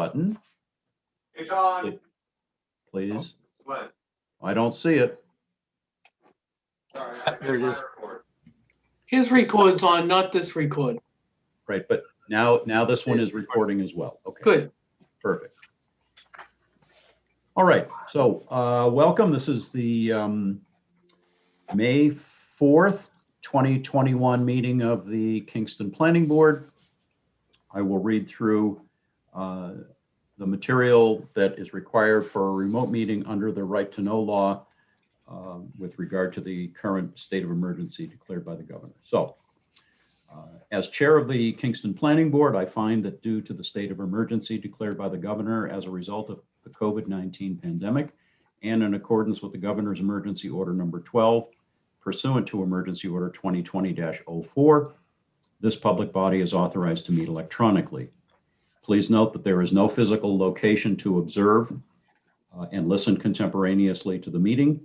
button. It's on. Please. What? I don't see it. Sorry. There it is. His record's on, not this record. Right, but now this one is recording as well. Okay. Good. Perfect. All right, so welcome. This is the May 4th, 2021 meeting of the Kingston Planning Board. I will read through the material that is required for a remote meeting under the right to know law with regard to the current state of emergency declared by the governor. So as chair of the Kingston Planning Board, I find that due to the state of emergency declared by the governor as a result of the COVID-19 pandemic and in accordance with the governor's emergency order number 12, pursuant to emergency order 2020-04, this public body is authorized to meet electronically. Please note that there is no physical location to observe and listen contemporaneously to the meeting,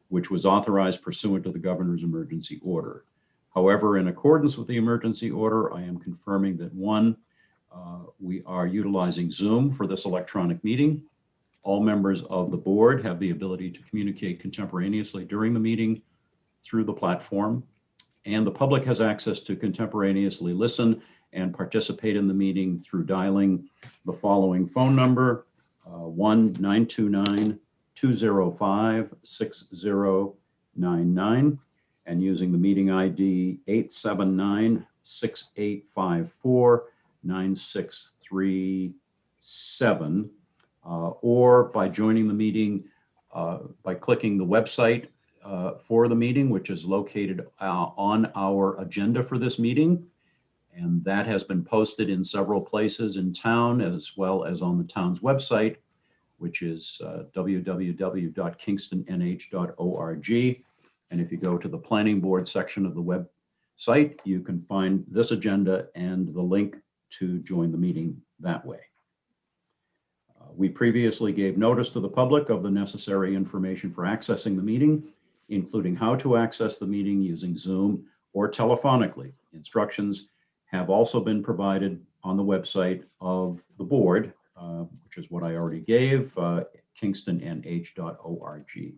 which was authorized pursuant to the governor's emergency order. However, in accordance with the emergency order, I am confirming that one, we are utilizing Zoom for this electronic meeting. All members of the board have the ability to communicate contemporaneously during the meeting through the platform, and the public has access to contemporaneously listen and participate in the meeting through dialing the following phone number, 1-929-205-6099, and using the meeting ID 879-685-4637, or by joining the meeting by clicking the website for the meeting, which is located on our agenda for this meeting. And that has been posted in several places in town, as well as on the town's website, which is www.kingstonnH.org. And if you go to the planning board section of the website, you can find this agenda and the link to join the meeting that way. We previously gave notice to the public of the necessary information for accessing the meeting, including how to access the meeting using Zoom or telephonically. Instructions have also been provided on the website of the board, which is what I already gave, kingstonnH.org,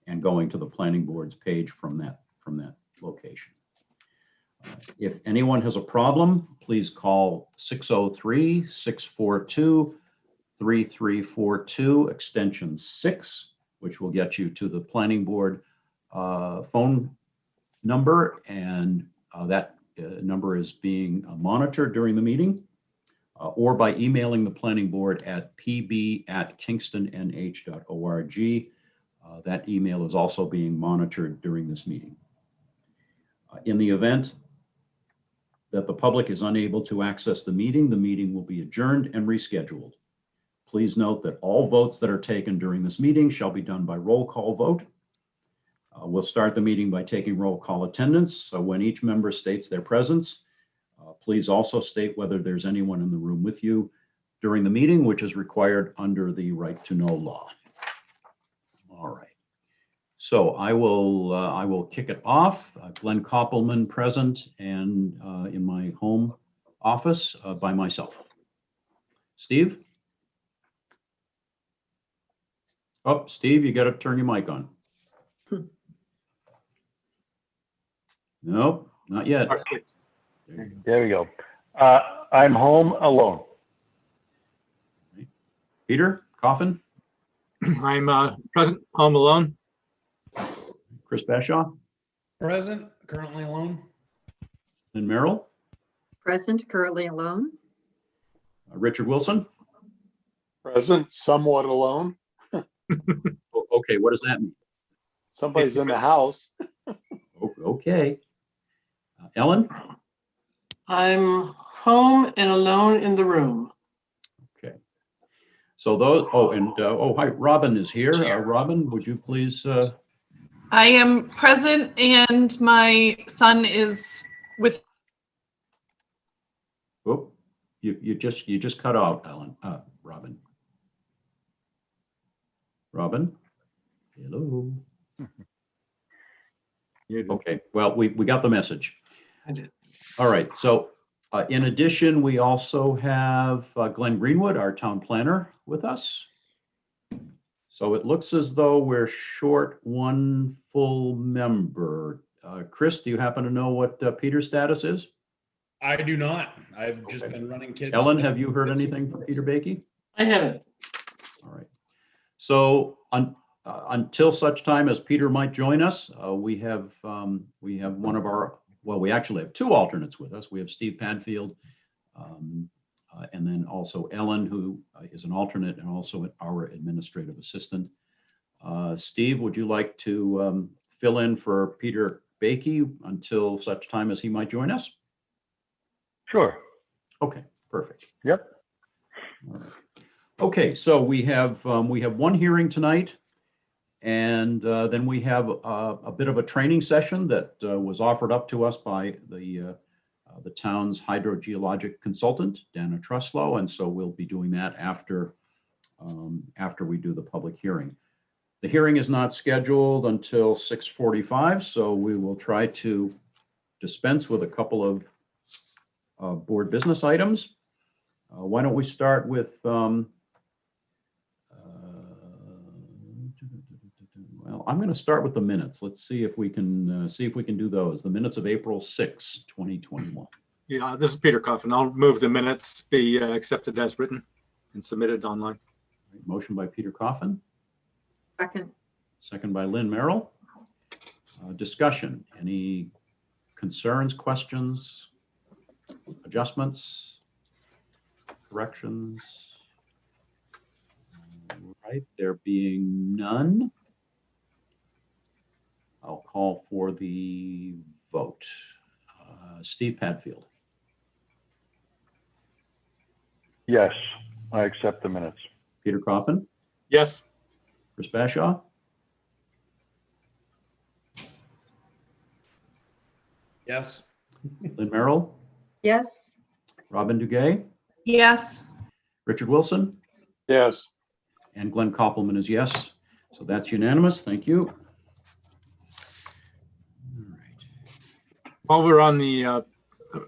and going to the planning board's page from that location. If anyone has a problem, please call 603-642-3342, extension 6, which will get you to the planning board phone number, and that number is being monitored during the meeting, or by emailing the planning board at pb@kingstonnH.org. That email is also being monitored during this meeting. In the event that the public is unable to access the meeting will be adjourned and rescheduled. Please note that all votes that are taken during this meeting shall be done by roll call vote. We'll start the meeting by taking roll call attendance. So when each member states their presence, please also state whether there's anyone in the room with you during the meeting, which is required under the right to know law. All right. So I will kick it off. Glenn Koppelman present and in my home office by myself. Steve? Oh, Steve, you got to turn your mic on. Nope, not yet. There we go. I'm home alone. Peter Coffin? I'm present, home alone. Chris Bashaw? Present, currently alone. And Merrill? Present, currently alone. Richard Wilson? Present, somewhat alone. Okay, what does that mean? Somebody's in the house. Okay. Ellen? I'm home and alone in the room. Okay. So those, hi, Robin is here. Robin, would you please? I am present and my son is with. Oh, you just cut out, Ellen. Robin. Robin? Hello. Okay, well, we got the message. I did. All right, so In addition, we also have Glenn Greenwood, our town planner, with us. So it looks as though we're short one full member. Chris, do you happen to know what Peter's status is? I do not. I've just Okay. been running kids. Ellen, have you heard anything from Peter Bakey? I haven't. All right. So until such time as Peter might join us, we have one of our, well, we actually have two alternates with us. We have Steve Padfield, and then also Ellen, who is an alternate and also our administrative assistant. Steve, would you like to fill in for Peter Bakey until such time as he might join us? Sure. Okay, perfect. Yep. All right. Okay, so we have one hearing tonight, and then we have a bit of a training session that was offered up to us by the town's hydrogeologic consultant, Dana Truslow, and so we'll be doing that after we do the public hearing. The hearing is not scheduled until 6:45, so we will try to dispense with a couple of board business items. Why don't we start with well, I'm going to start with the minutes. Let's see if we can do those. The minutes of April 6, 2021. Yeah, this is Peter Coffin. I'll move the minutes be accepted as written and submitted online. Motion by Peter Coffin, Second. second by Lynn Merrill. Discussion. Any concerns, questions, adjustments, corrections? All right, there being none, I'll call for the vote. Steve Padfield. Yes, I accept the minutes. Peter Coffin. Yes. Chris Bashaw. Yes. Lynn Merrill. Yes. Robin Duguay. Yes. Richard Wilson. Yes. And Glenn Koppelman is yes. So that's unanimous. Thank you. All right. While we're on the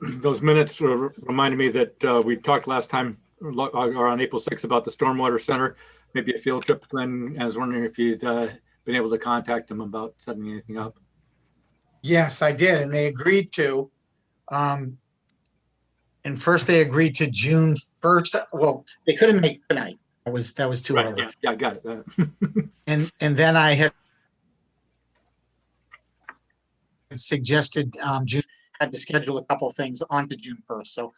those minutes, reminded me that we talked last time or on April 6th about the Stormwater Center, maybe a field trip. Glenn, I was wondering if you'd been able to contact them about setting anything up. Yes, I did, and they agreed to. And first they agreed to June 1st. Well, they couldn't make tonight. That was too early. Yeah, I got it. And then I had suggested June, had to schedule a couple of things onto June 1st. So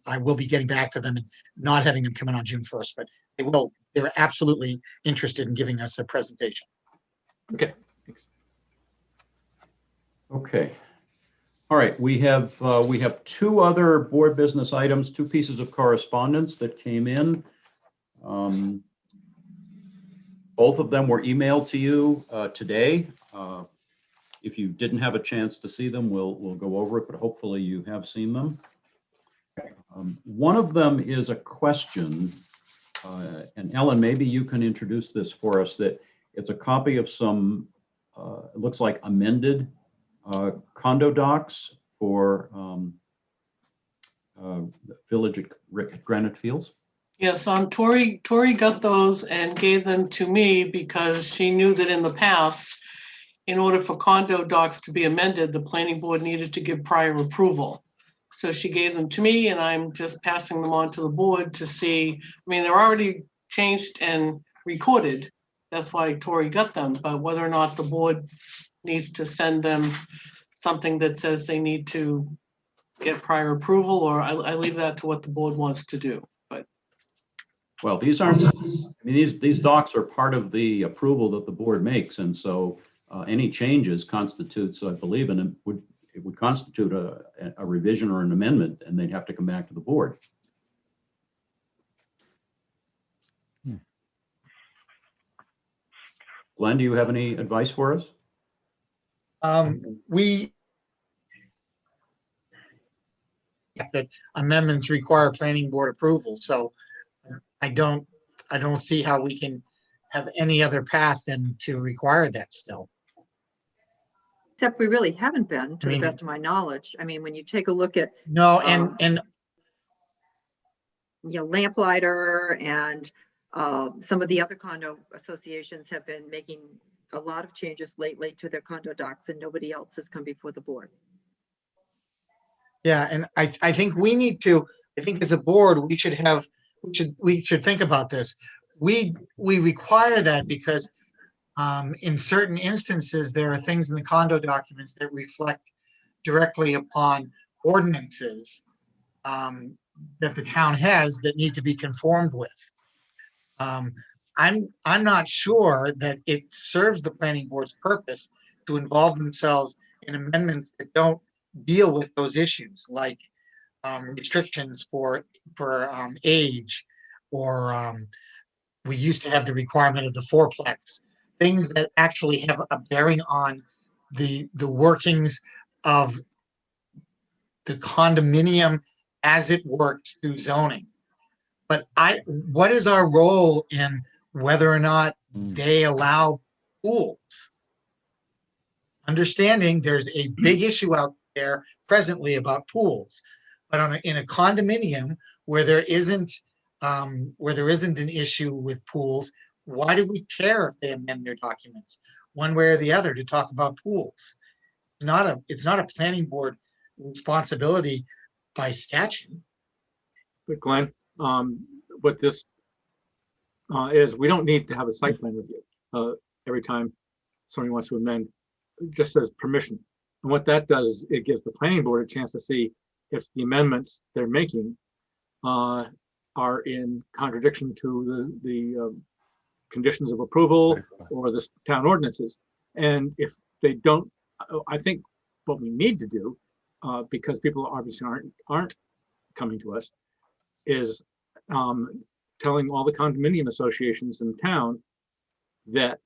I will be getting back to them and not having them come in on June 1st, but they're absolutely interested in giving us a presentation. Okay, thanks. Okay. All right. We have two other board business items, two pieces of correspondence that came in. Both of them were emailed to you today. If you didn't have a chance to see them, we'll go over it, but hopefully you have seen them. One of them is a question, and Ellen, maybe you can introduce this for us, that it's a copy of some, it looks like amended condo docs for the village at Granite Fields. Yes, Tori got those and gave them to me because she knew that in the past, in order for condo docs to be amended, the planning board needed to give prior approval. So she gave them to me and I'm just passing them on to the board to see. I mean, they're already changed and recorded. That's why Tori got them, but whether or not the board needs to send them something that says they need to get prior approval, or I leave that to what the board wants to do. But Well, these aren't, I mean, these docs are part of the approval that the board makes, and so any changes constitutes, I believe, and it would constitute a revision or an amendment, and they'd have to come back to the board. Glenn, do you have any advice for us? That amendments require planning board approval, so I don't see how we can have any other path than to require that still. Except we really haven't been, to I mean- the best of my knowledge. I mean, when you take a look at, No, Um, and Lamplighter and some of the other condo associations have been making a lot of changes lately to their condo docs, and nobody else has come before the board. yeah, and I think we need to, I think as a board, we should have, we should think about this. We require that because in certain instances, there are things in the condo documents that reflect directly upon ordinances that the town has that need to be conformed with. I'm not sure that it serves the planning board's purpose to involve themselves in amendments that don't deal with those issues, like restrictions for age, or we used to have the requirement of the fourplex, things that actually have a bearing on the workings of the condominium as it works through zoning. But what is our role in whether or not they allow pools? Understanding there's a big issue out there presently about pools, but in a condominium where there isn't an issue with pools, why do we care if they amend their documents one way or the other to talk about pools? It's not a planning board responsibility by statute. But Glenn, what this is, we don't need to have a site plan review every time somebody wants to amend. It just says permission. And what that does is it gives the planning board a chance to see if the amendments they're making are in contradiction to the conditions of approval or the town ordinances. And if they don't, I think what we need to do, because people obviously aren't coming to us, is telling all the condominium associations in town that,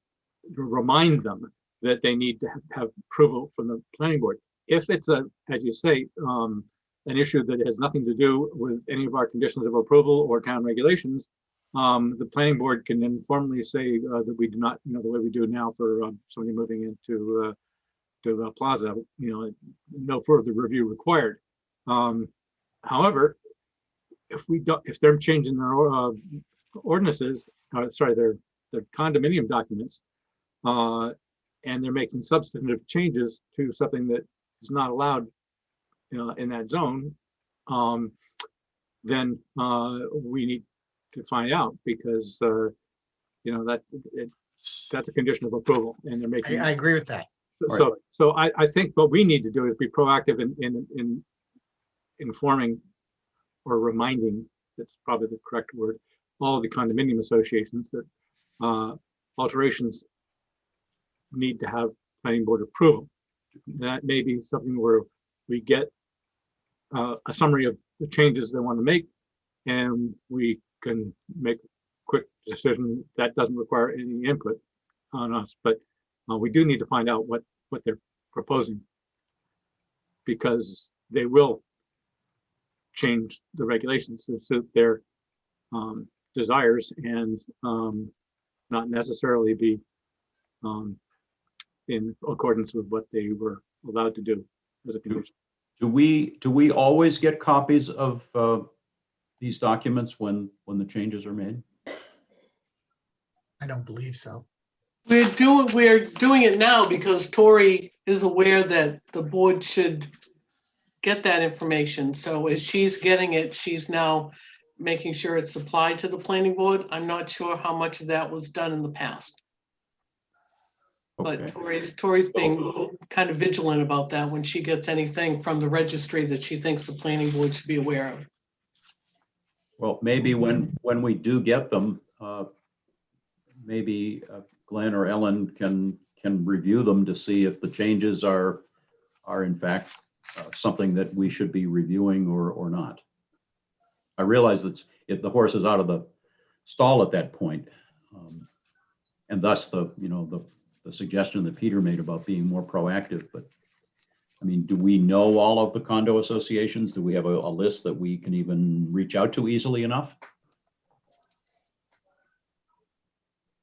remind them that they need to have approval from the planning board. If it's as you say, an issue that has nothing to do with any of our conditions of approval or town regulations, the planning board can informally say that we do not, the way we do now for somebody moving into to Plaza, no further review required. However, if they're changing their ordinances, their condominium documents, and they're making substantive changes to something that is not allowed in that zone, then we need to find out, because that's a condition of approval, and they're making. I agree with that. So I think what we need to do is be proactive in informing or reminding, that's probably the correct word, all of the condominium associations that alterations need to have planning board approval. That may be something where we get a summary of the changes they want to make, and we can make a quick decision that doesn't require any input on us. But we do need to find out what they're proposing, because they will change the regulations to suit their desires, and not necessarily be in accordance with what they were allowed to do as a condition. Do we always get copies of these documents when the changes are made? I don't believe so. We're doing it now because Tori is aware that the board should get that information. So as she's getting it, she's now making sure it's supplied to the planning board. I'm not sure how much of that was done in the past. Okay. But Tori's being kind of vigilant about that when she gets anything from the registry that she thinks the planning board should be aware of. Well, maybe when we do get them, maybe Glenn or Ellen can review them to see if the changes are in fact something that we should be reviewing or not. I realize that the horse is out of the stall at that point, and thus the suggestion that Peter made about being more proactive. But I mean, do we know all of the condo associations? Do we have a list that we can even reach out to easily enough?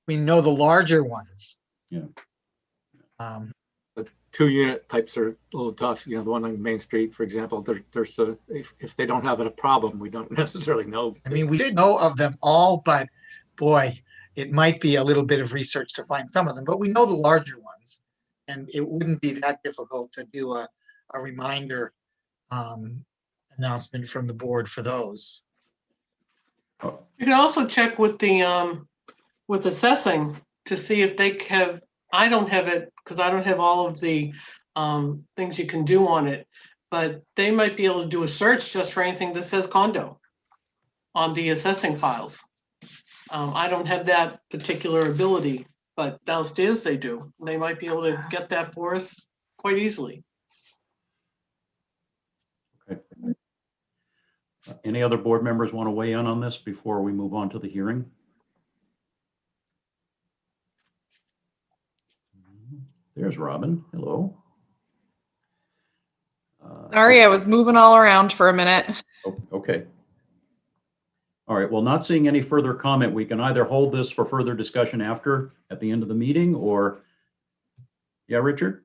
We know the larger ones. Yeah. 2-unit types are a little tough. You know, the one on Main Street, for example, there's a, if they don't have a problem, we don't necessarily know. I mean, we should know of them all, but boy, it might be a little bit of research to find some of them, but we know the larger ones. And it wouldn't be that difficult to do a reminder announcement from the board for those. You can also check with the, with assessing to see if they have, I don't have it, because I don't have all of the things you can do on it, but they might be able to do a search just for anything that says condo on the assessing files. I don't have that particular ability, but downstairs they do. They might be able to get that for us quite easily. Okay. Any other board members want to weigh in on this before we move on to the hearing? There's Robin. Hello. Sorry, I was moving all around for a minute. Okay. All right. Well, not seeing any further comment, we can either hold this for further discussion after at the end of the meeting, or yeah, Richard?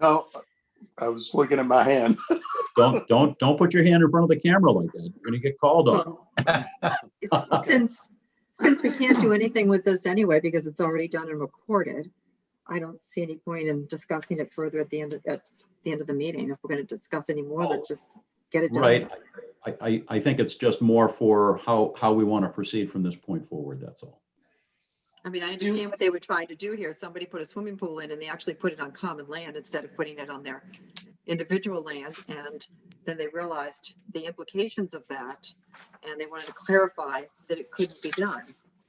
No, I was looking at my hand. Don't put your hand in front of the camera like that. You're gonna get called on. Since we can't do anything with this anyway, because it's already done and recorded, I don't see any point in discussing it further at the end of the meeting. If we're going to discuss any more, let's just get it done. Right. I think it's just more for how we want to proceed from this point forward. That's all. I mean, I understand what they were trying to do here. Somebody put a swimming pool in and they actually put it on common land instead of putting it on their individual land. And then they realized the implications of that, and they wanted to clarify that it couldn't be done.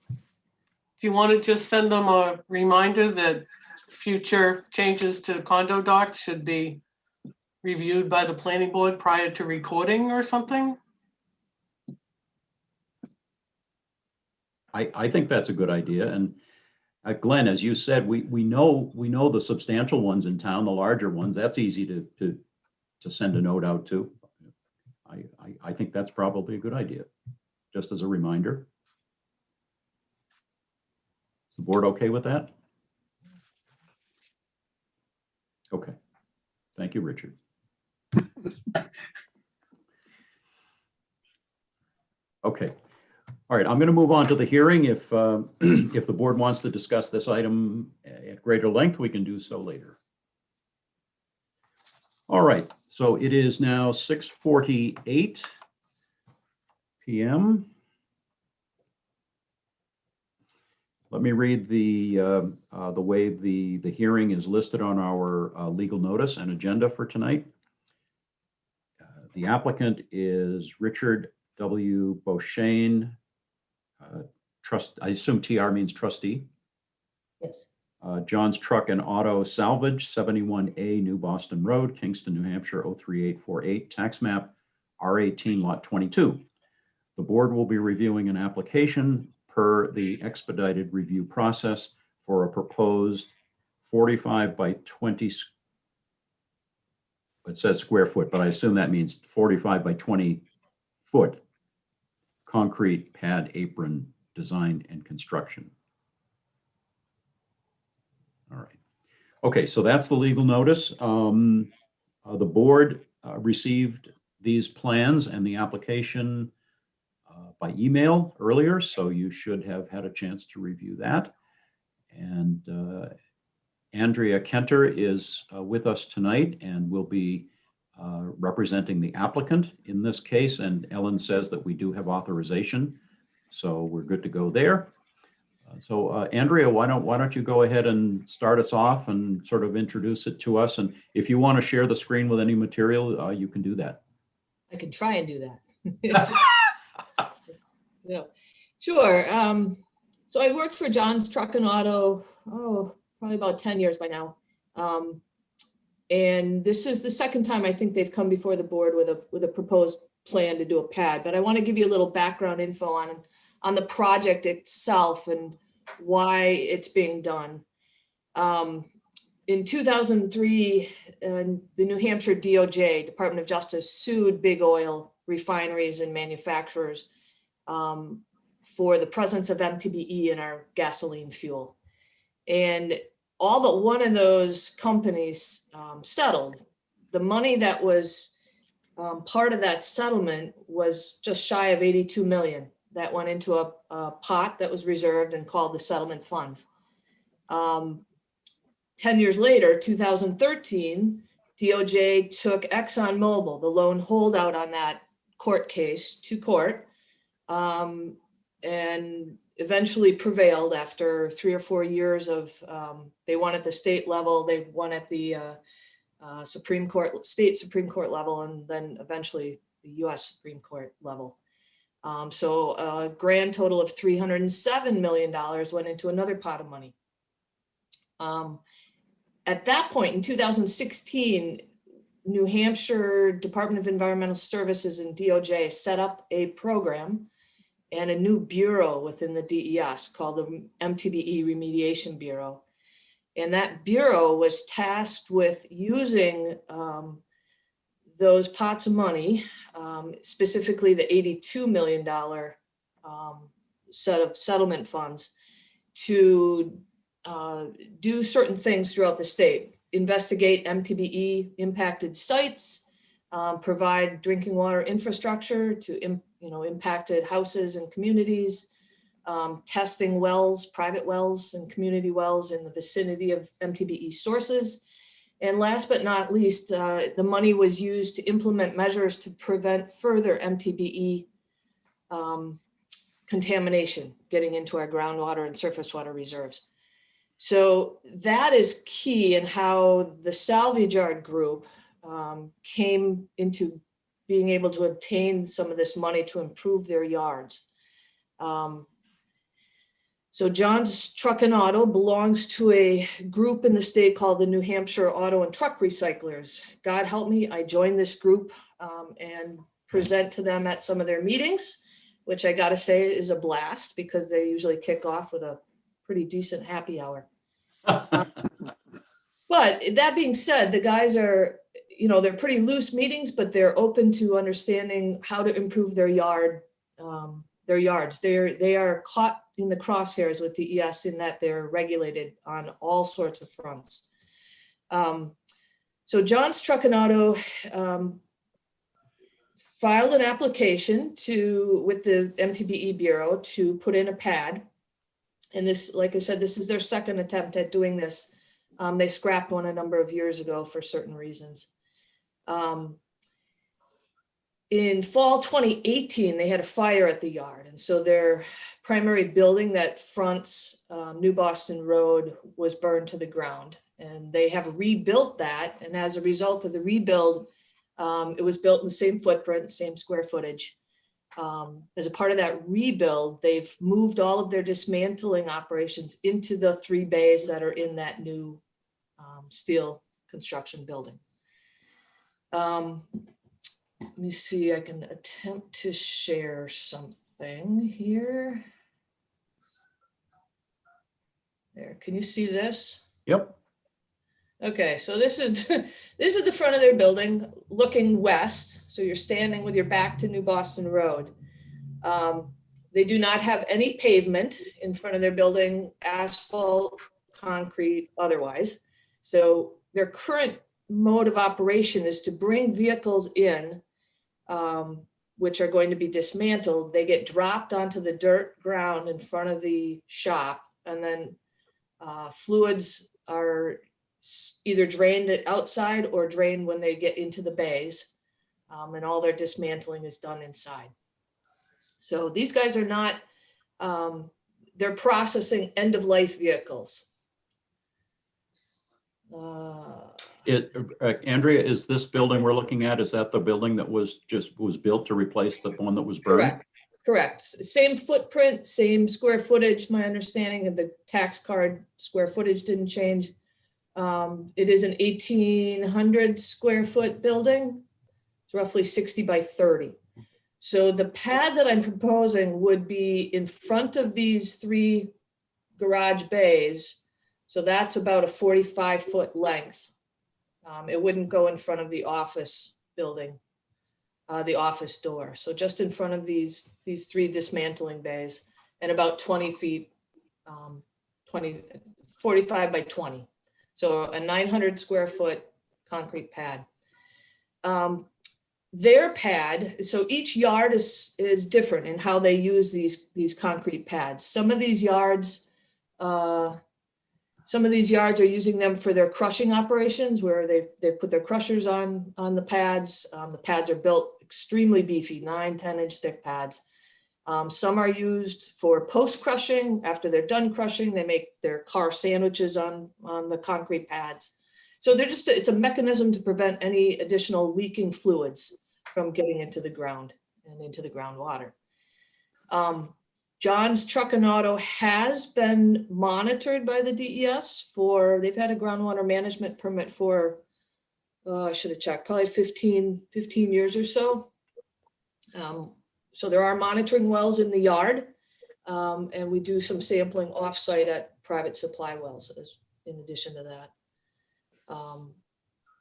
Do you want to just send them a reminder that future changes to condo docs should be reviewed by the planning board prior to recording or something? I think that's a good idea. And Glenn, as you said, we know the substantial ones in town, the larger ones. That's easy to send a note out to. I think that's probably a good idea, just as a reminder. Is the board okay with that? Okay. Thank you, Richard. Okay. All right, I'm going to move on to the hearing. If the board wants to discuss this item at greater length, we can do so later. All right, so it is now 6:48 p.m. Let me read the way the hearing is listed on our legal notice and agenda for tonight. The applicant is Richard W. Beauchesne, I assume TR means trustee. Yes. John's Truck and Auto Salvage, 71A New Boston Road, Kingston, New Hampshire, 03848, tax map R18 lot 22. The board will be reviewing an application per the expedited review process for a proposed 45 by 20, it says square foot, but I assume that means 45 by 20 foot concrete pad apron design and construction. All right. Okay, so that's the legal notice. The board received these plans and the application by email earlier, so you should have had a chance to review that. And Andrea Kenter is with us tonight and will be representing the applicant in this case. And Ellen says that we do have authorization, so we're good to go there. So Andrea, why don't you go ahead and start us off and sort of introduce it to us. And if you want to share the screen with any material, you can do that. I could try and do that. Yeah, sure. So I've worked for John's Truck and Auto, probably about 10 years by now. And this is the second time I think they've come before the board with a proposed plan to do a pad. But I want to give you a little background info on the project itself and why it's being done. In 2003, the New Hampshire DOJ, Department of Justice, sued big oil refineries and manufacturers for the presence of MTBE in our gasoline fuel. And all but one of those companies settled. The money that was part of that settlement was just shy of 82 million that went into a pot that was reserved and called the settlement funds. 10 years later, 2013, DOJ took ExxonMobil, the lone holdout on that court case, to court, and eventually prevailed after 3 or 4 years of, they won at the state level, they won at the Supreme Court, state Supreme Court level, and then eventually the US Supreme Court level. So a grand total of $307 million went into another pot of money. At that point in 2016, New Hampshire Department of Environmental Services and DOJ set up a program and a new bureau within the DES called the MTBE Remediation Bureau. And that bureau was tasked with using those pots of money, specifically the $82 million set of settlement funds, to do certain things throughout the state, investigate MTBE impacted sites, provide drinking water infrastructure to impacted houses and communities, testing wells, private wells and community wells in the vicinity of MTBE sources. And last but not least, the money was used to implement measures to prevent further MTBE contamination getting into our groundwater and surface water reserves. So that is key in how the salvage yard group came into being able to obtain some of this money to improve their yards. So John's Truck and Auto belongs to a group in the state called the New Hampshire Auto and Truck Recyclers. God help me, I joined this group and present to them at some of their meetings, which I gotta say is a blast because they usually kick off with a pretty decent happy hour. But that being said, the guys are, they're pretty loose meetings, but they're open to understanding how to improve their yards. They are caught in the crosshairs with DES in that they're regulated on all sorts of fronts. So John's Truck and Auto filed an application with the MTBE Bureau to put in a pad. And this, like I said, this is their second attempt at doing this. They scrapped one a number of years ago for certain reasons. In fall 2018, they had a fire at the yard. And so their primary building that fronts New Boston Road was burned to the ground. And they have rebuilt that. And as a result of the rebuild, it was built in the same footprint, same square footage. As a part of that rebuild, they've moved all of their dismantling operations into the 3 bays that are in that new steel construction building. Let me see, I can attempt to share something here. There, can you see this? Yep. Okay, so this is the front of their building looking west. So you're standing with your back to New Boston Road. They do not have any pavement in front of their building, asphalt, concrete, otherwise. So their current mode of operation is to bring vehicles in, which are going to be dismantled. They get dropped onto the dirt ground in front of the shop, and then fluids are either drained outside or drained when they get into the bays, and all their dismantling is done inside. So these guys are not, they're processing end-of-life vehicles. Andrea, is this building we're looking at, is that the building that was built to replace the one that was burned? Correct. Same footprint, same square footage. My understanding of the tax card square footage didn't change. It is an 1,800 square foot building. It's roughly 60 by 30. So the pad that I'm proposing would be in front of these 3 garage bays. So that's about a 45-foot length. It wouldn't go in front of the office building, the office door. So just in front of these 3 dismantling bays, and about 20 feet, 45 by 20. So a 900 square foot concrete pad. Their pad, so each yard is different in how they use these concrete pads. Some of these yards are using them for their crushing operations, where they've put their crushers on the pads. The pads are built extremely beefy, 9-10 inch thick pads. Some are used for post crushing. After they're done crushing, they make their car sandwiches on the concrete pads. So it's a mechanism to prevent any additional leaking fluids from getting into the ground and into the groundwater. John's Truck and Auto has been monitored by the DES they've had a groundwater management permit for, I should have checked, probably 15 years or so. So there are monitoring wells in the yard, and we do some sampling offsite at private supply wells in addition to that.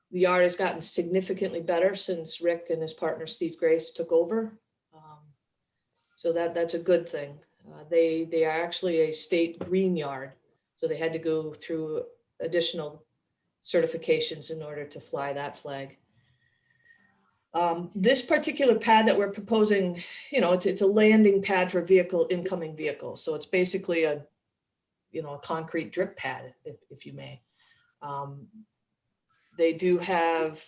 The yard has gotten significantly better since Rick and his partner Steve Grace took over. So that's a good thing. They are actually a state green yard, so they had to go through additional certifications in order to fly that flag. This particular pad that we're proposing, it's a landing pad for incoming vehicles. So it's basically a concrete drip pad, if you may. They do have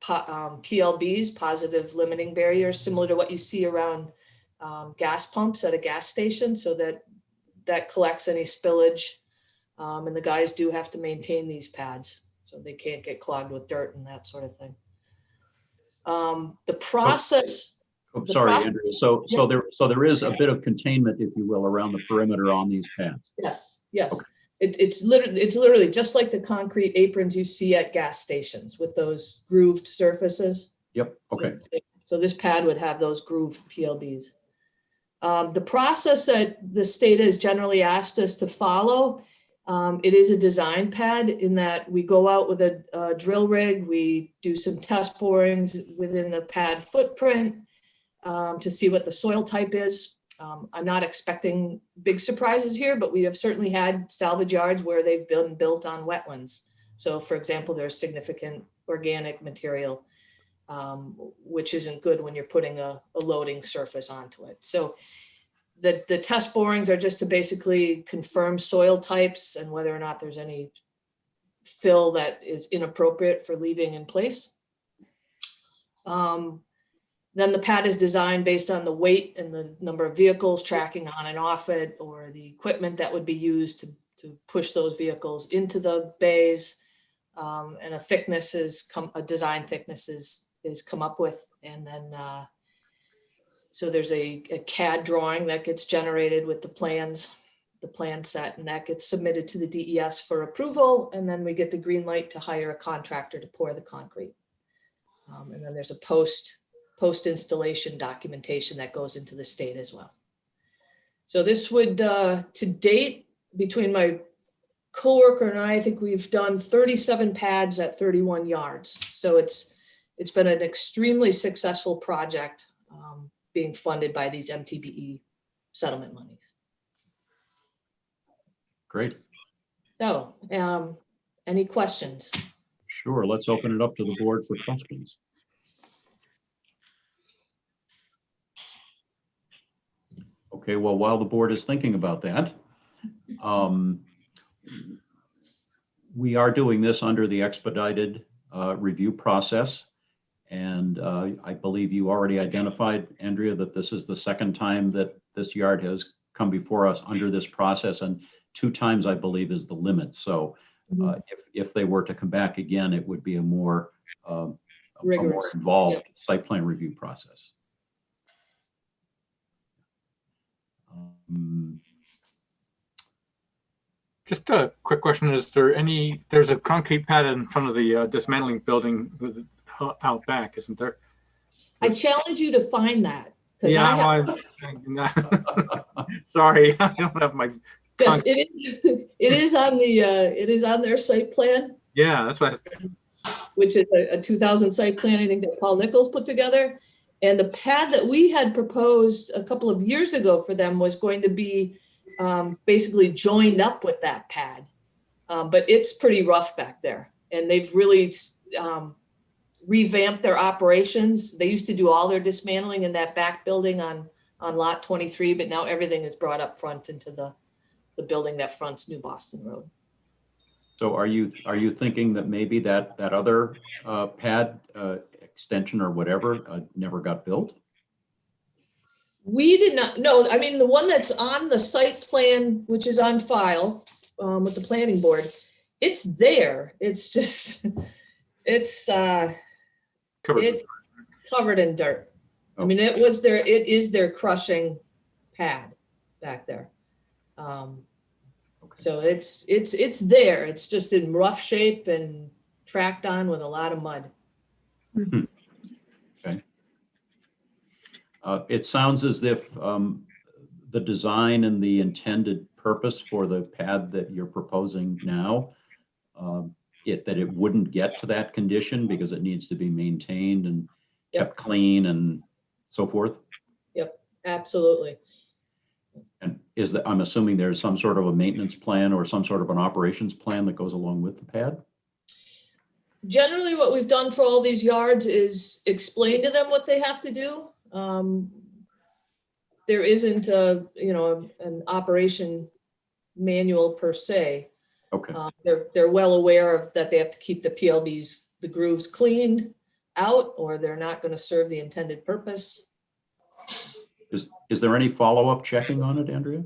PLBs, positive limiting barriers, similar to what you see around gas pumps at a gas station, so that collects any spillage. And the guys do have to maintain these pads, so they can't get clogged with dirt and that sort of thing. The process. Sorry, Andrea. So there is a bit of containment, if you will, around the perimeter on these pads. Yes. Yes. Okay. It's literally just like the concrete aprons you see at gas stations with those grooved surfaces. Yep. Okay. So this pad would have those grooved PLBs. The process that the state has generally asked us to follow, it is a design pad in that we go out with a drill rig, we do some test borings within the pad footprint to see what the soil type is. I'm not expecting big surprises here, but we have certainly had salvage yards where they've been built on wetlands. So for example, there's significant organic material, which isn't good when you're putting a loading surface onto it. So the test borings are just to basically confirm soil types and whether or not there's any fill that is inappropriate for leaving in place. Then the pad is designed based on the weight and the number of vehicles tracking on and off it, or the equipment that would be used to push those vehicles into the bays. And a design thickness is come up with. And then, so there's a CAD drawing that gets generated with the plan set, and that gets submitted to the DES for approval. And then we get the green light to hire a contractor to pour the concrete. And then there's a post-installation documentation that goes into the state as well. So this would, to date, between my coworker and I think we've done 37 pads at 31 yards. So it's been an extremely successful project being funded by these MTBE settlement monies. Great. So any questions? Sure. Let's open it up to the board for questions. Okay, well, while the board is thinking about that, we are doing this under the expedited review process. And I believe you already identified, Andrea, that this is the second time that this yard has come before us under this process, and 2 times, I believe, is the limit. So if they were to come back again, it would be a more involved site plan review process. Just a quick question. There's a concrete pad in front of the dismantling building out back, isn't there? I challenge you to find that. Yeah, sorry, I don't have my. Yes, it is on their site plan. Yeah, that's what. Which is a 2000 site plan, I think, that Paul Nichols put together. And the pad that we had proposed a couple of years ago for them was going to be basically joined up with that pad. But it's pretty rough back there. And they've really revamped their operations. They used to do all their dismantling in that back building on lot 23, but now everything is brought up front into the building that fronts New Boston Road. So are you thinking that maybe that other pad extension or whatever never got built? We did not, no, I mean, the one that's on the site plan, which is on file with the planning board, it's there. It's just, it's covered in dirt. I mean, it is their crushing pad back there. So it's there. It's just in rough shape and tracked on with a lot of mud. Okay. It sounds as if the design and the intended purpose for the pad that you're proposing now, that it wouldn't get to that condition because it needs to be maintained and kept clean and so forth. Yep, absolutely. And I'm assuming there's some sort of a maintenance plan or some sort of an operations plan that goes along with the pad? Generally, what we've done for all these yards is explain to them what they have to do. There isn't an operation manual per se. Okay. They're well aware of that they have to keep the PLBs, the grooves cleaned out, or they're not going to serve the intended purpose. Is there any follow-up checking on it, Andrea?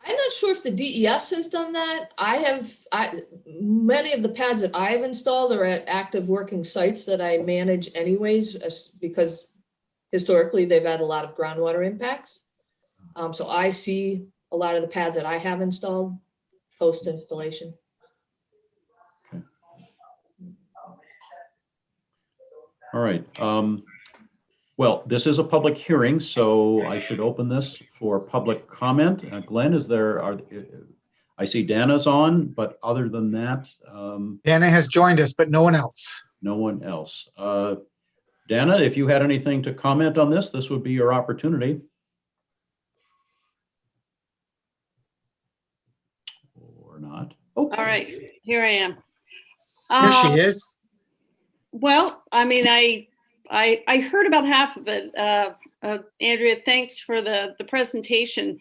I'm not sure if the DES has done that. Many of the pads that I have installed are at active working sites that I manage anyways, because historically they've had a lot of groundwater impacts. So I see a lot of the pads that I have installed post-installation. Okay. All right. Well, this is a public hearing, so I should open this for public comment. Glenn, I see Dana's on, but other than that. Dana has joined us, but no one else. No one else. Dana, if you had anything to comment on this would be your opportunity. Or not. Okay. All right, here I am. Here she is. Well, I mean, I heard about half of it. Andrea, thanks for the presentation.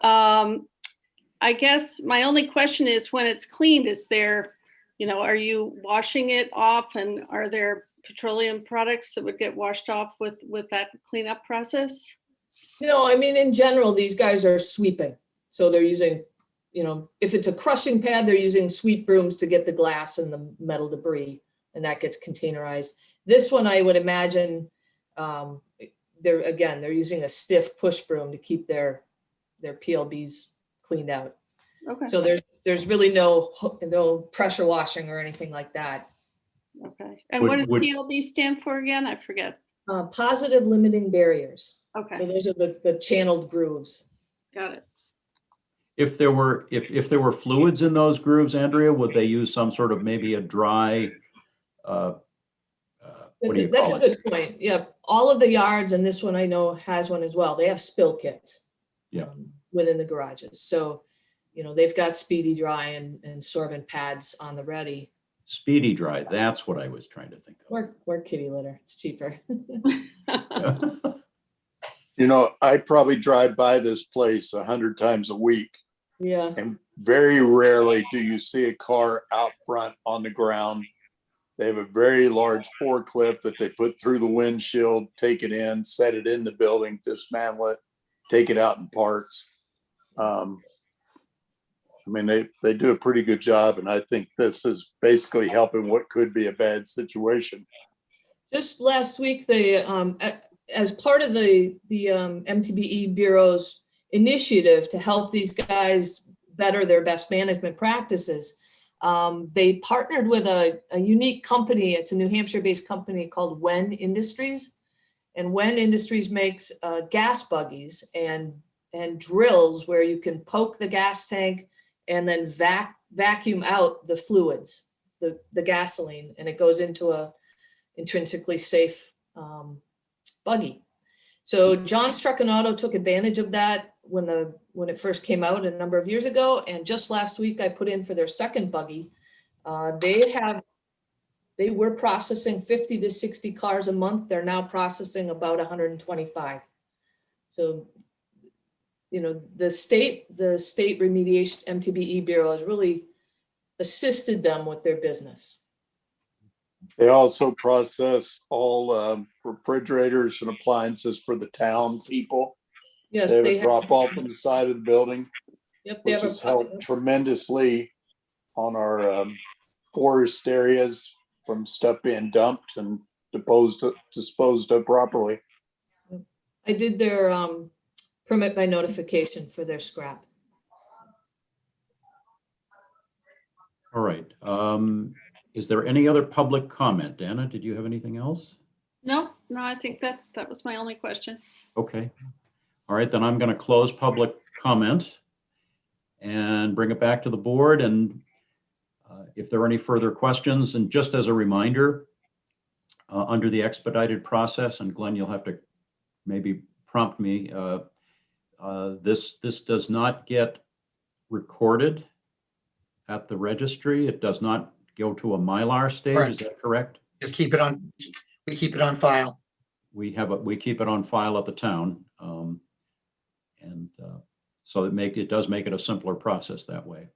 I guess my only question is, when it's cleaned, is there, are you washing it off, and are there petroleum products that would get washed off with that cleanup process? No, I mean, in general, these guys are sweeping. So they're using, if it's a crushing pad, they're using sweep brooms to get the glass and the metal debris, and that gets containerized. This one, I would imagine, they're using a stiff push broom to keep their PLBs cleaned out. Okay. So there's really no pressure washing or anything like that. Okay. And what does PLB stand for again? I forget. Positive limiting barriers. Okay. So those are the channeled grooves. Got it. If there were fluids in those grooves, Andrea, would they use some sort of maybe a dry? That's a good point. Yeah, all of the yards, and this one I know has one as well. They have spill kits. Yeah. Within the garages, so they've got Speedy Dry and sorbent pads on the ready. Speedy Dry, that's what I was trying to think of. Or kitty litter. It's cheaper. I probably drive by this place 100 times a week. Yeah. And very rarely do you see a car out front on the ground. They have a very large forklift that they put through the windshield, take it in, set it in the building, dismantle it, take it out in parts. They do a pretty good job, and I think this is basically helping what could be a bad situation. Just last week, they, as part of the MTBE Bureau's initiative to help these guys better their best management practices, they partnered with a unique company. It's a New Hampshire-based company called Wen Industries. And Wen Industries makes gas buggies and drills where you can poke the gas tank and then vacuum out the fluids, the gasoline, and it goes into a intrinsically safe buggy. So John Struckanato took advantage of that when it first came out a number of years ago. And just last week, I put in for their second buggy. They were processing 50 to 60 cars a month. They're now processing about 125. So, you know, the state remediation MTBE Bureau has really assisted them with their business. They also process all refrigerators and appliances for the town people. Yes, They have they a drop off on the side of the building, Yep, they which have has helped tremendously on our forest areas from stuff being dumped and disposed of properly. I did their permit by notification for their scrap. All right. Is there any other public comment? Anna, did you have anything else? No, I think that was my only question. Okay. All right, then I'm going to close public comment and bring it back to the board. And if there are any further questions, and just as a reminder, under the expedited process, and Glenn, you'll have to maybe prompt me, this does not get recorded at the registry. It does not go to a Mylar stage. Correct. Is that correct? Just keep it on, we keep it on file. We keep it on file at the town. So it does make it a simpler process that way.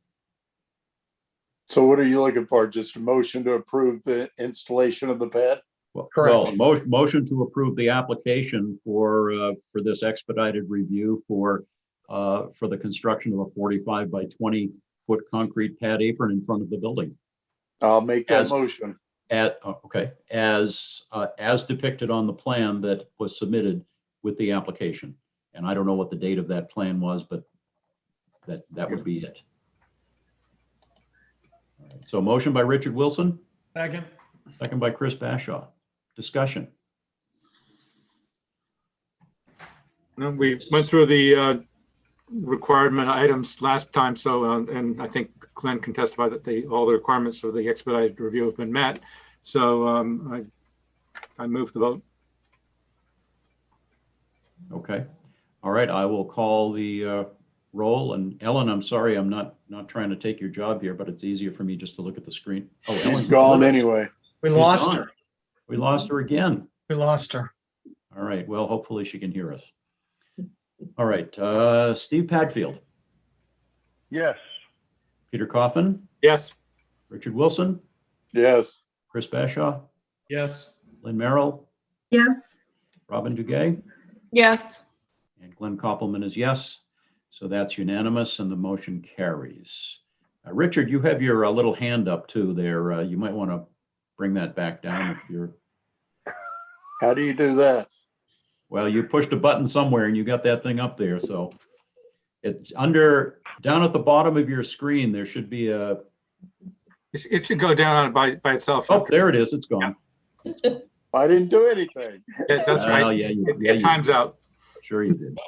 So what are you looking for? Just a motion to approve the installation of the pad? Correct. Motion to approve the application for this expedited review for the construction of a 45 by 20 foot concrete pad apron in front of the building. I'll make that motion. Okay, as depicted on the plan that was submitted with the application. And I don't know what the date of that plan was, but that would be it. All right, so motion by Richard Wilson. Second. Second by Chris Bashaw. Discussion. We went through the requirement items last time, so and I think Glenn can testify that all the requirements for the expedited review have been met. So I move the vote. Okay. All right. I will call the roll. And Ellen, I'm sorry, I'm not trying to take your job here, but it's easier for me just to look at the screen. Oh, She's Ellen's gone anyway. We lost her. We lost her again. We lost her. All right. Well, hopefully she can hear us. All right. Steve Padfield. Yes. Peter Coffin. Yes. Richard Wilson. Yes. Chris Bashaw. Yes. Lynn Merrill. Yes. Robin Duguay. Yes. And Glenn Koppelman is yes. So that's unanimous and the motion carries. Richard, you have your little hand up too there. You might want to bring that back down if you're. How do you do that? Well, you pushed a button somewhere and you got that thing up there. So it's down at the bottom of your screen. There should be a. It should go down on it by itself. Oh, there it is. It's gone. I didn't do anything. Yeah, that's right. Yeah, It time's out. Sure you did.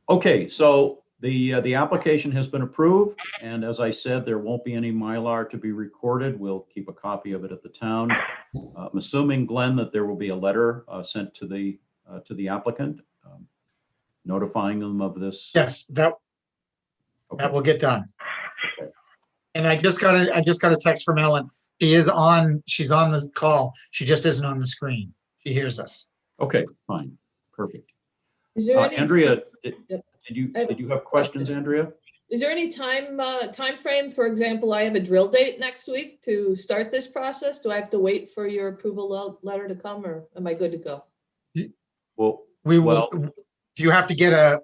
Okay, so the application has been approved, and as I said, there won't be any Mylar to be recorded. We'll keep a copy of it at the town. I'm assuming, Glenn, that there will be a letter sent to the applicant notifying them of this. Yes, that will get done. Okay. And I just got a text from Ellen. She's on the call. She just isn't on the screen. She hears us. Okay, fine, perfect. Is there any? Andrea, Yep. did you have questions, Andrea? Is there any time frame? For example, I have a drill date next week to start this process. Do I have to wait for your approval letter to come, or am I good to go? Well, We will. Do you have to get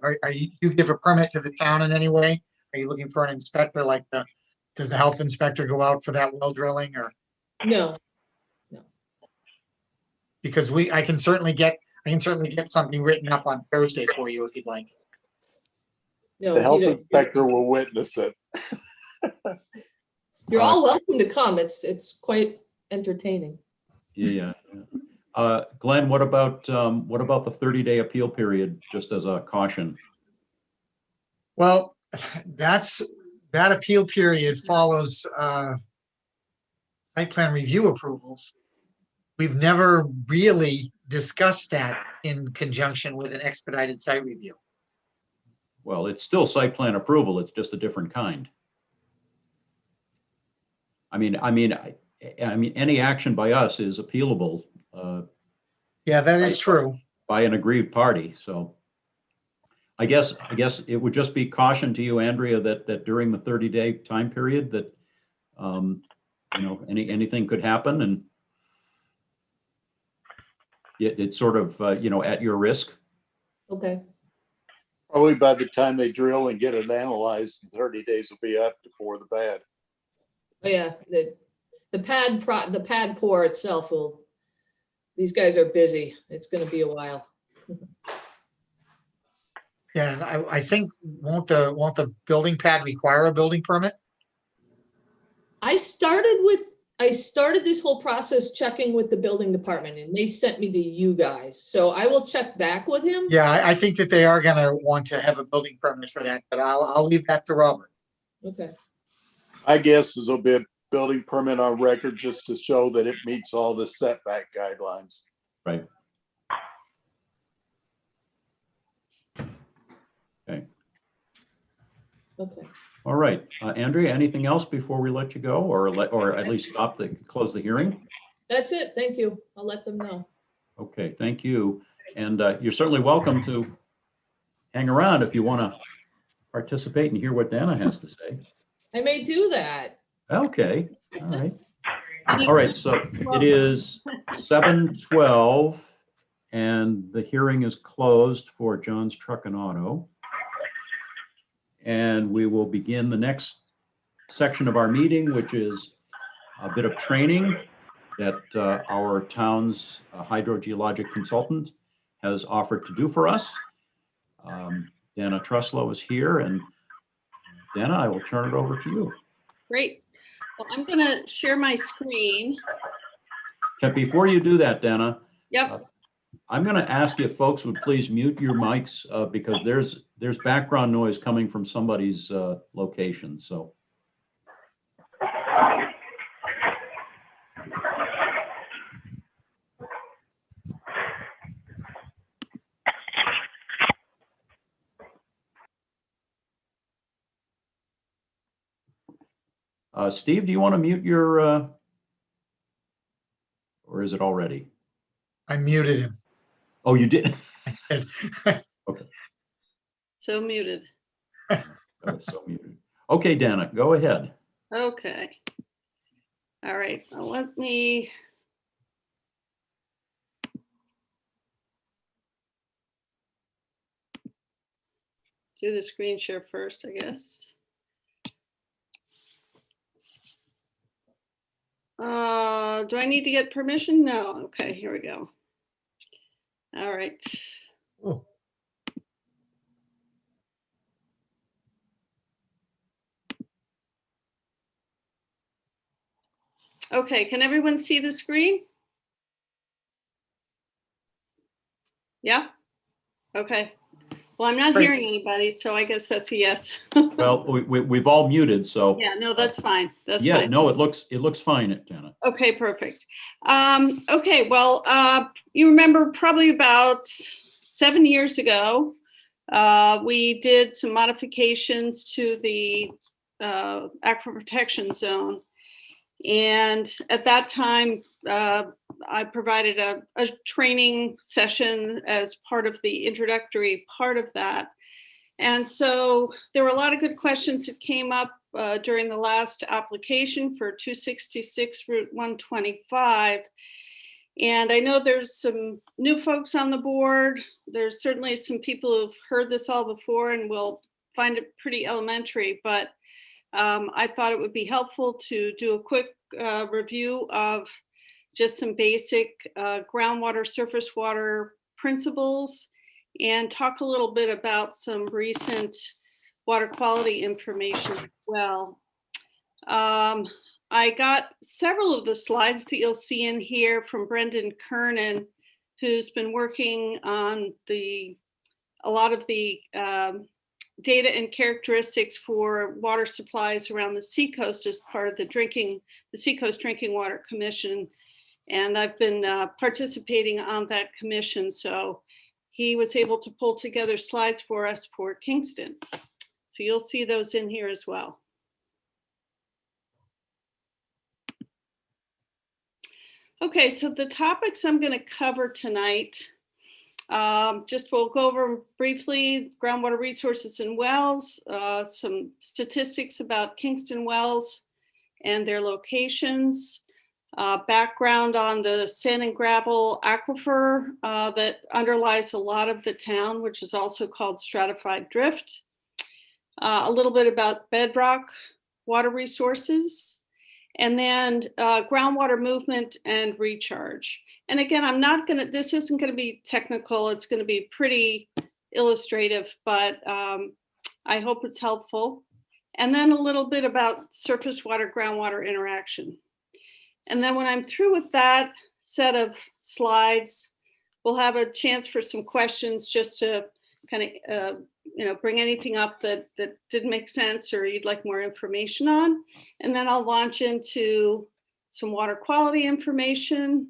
you give a permit to the town in any way? Are you looking for an inspector does the health inspector go out for that well drilling or? No. Because I can certainly get something written up on Thursday for you if you'd like. No. The health inspector will witness it. You're all welcome to come. It's quite entertaining. Yeah. Glenn, what about the 30-day appeal period, just as a caution? Well, that appeal period follows site plan review approvals. We've never really discussed that in conjunction with an expedited site review. Well, it's still site plan approval. It's just a different kind. I mean, any action by us is appealable Yeah, that is true. by an aggrieved party. So I guess it would just be caution to you, Andrea, that during the 30-day time period that, anything could happen, and it's sort of, at your risk. Okay. Probably by the time they drill and get it analyzed, 30 days will be up before the pad. Oh, yeah, the pad pour itself will, these guys are busy. It's gonna be a while. Yeah, and I think, won't the building pad require a building permit? I started this whole process checking with the building department and they sent me to you guys. So I will check back with him. Yeah, I think that they are gonna want to have a building permit for that, but I'll leave that to Robert. Okay. I guess there'll be a building permit on record just to show that it meets all the setback guidelines. Right. Okay. Okay. All right. Andrea, anything else before we let you go, or at least close the hearing? That's it. Thank you. I'll let them know. Okay, thank you. And you're certainly welcome to hang around if you want to participate and hear what Dana has to say. I may do that. Okay, all right. All right, so it is 7:12 and the hearing is closed for John's Truck and Auto. And we will begin the next section of our meeting, which is a bit of training that our town's hydrogeologic consultant has offered to do for us. Dana Truslow is here, and Dana, I will turn it over to you. Great. Well, I'm going to share my screen. Okay, before you do that, Dana, Yep. I'm going to ask you if folks would please mute your mics because there's background noise coming from somebody's location. So. Steve, do you want to mute your, or is it already? I muted him. Oh, you did? Okay. So muted. So muted. Okay, Dana, go ahead. Okay. All right. Well, let me. Do the screen share first, I guess. Do I need to get permission? No. Okay, here we go. All right. Oh. Okay, can everyone see the screen? Yeah? Okay. Well, I'm not Great. hearing anybody, so I guess that's a yes. Well, we've all muted, so. Yeah, no, that's fine. That's Yeah, fine. no, it looks fine, Dana. Okay, perfect. Okay, well, you remember probably about 7 years ago, we did some modifications to the aquifer protection zone. And at that time, I provided a training session as part of the introductory part of that. And so there were a lot of good questions that came up during the last application for 266 Route 125. And I know there's some new folks on the board. There's certainly some people who've heard this all before and will find it pretty elementary, but I thought it would be helpful to do a quick review of just some basic groundwater, surface water principles, and talk a little bit about some recent water quality information as well. I got several of the slides that you'll see in here from Brendan Kernan, who's been working on a lot of the data and characteristics for water supplies around the Seacoast as part of the Seacoast Drinking Water Commission. And I've been participating on that commission. So he was able to pull together slides for us for Kingston. So you'll see those in here as well. Okay, so the topics I'm going to cover tonight, just we'll go over briefly groundwater resources and wells, some statistics about Kingston wells and their locations, background on the sand and gravel aquifer that underlies a lot of the town, which is also called stratified drift, a little bit about bedrock water resources, and then groundwater movement and recharge. And again, this isn't gonna be technical, it's gonna be pretty illustrative, but I hope it's helpful. And then a little bit about surface water, groundwater interaction. And then when I'm through with that set of slides, we'll have a chance for some questions just to kind of, bring anything up that didn't make sense or you'd like more information on. And then I'll launch into some water quality information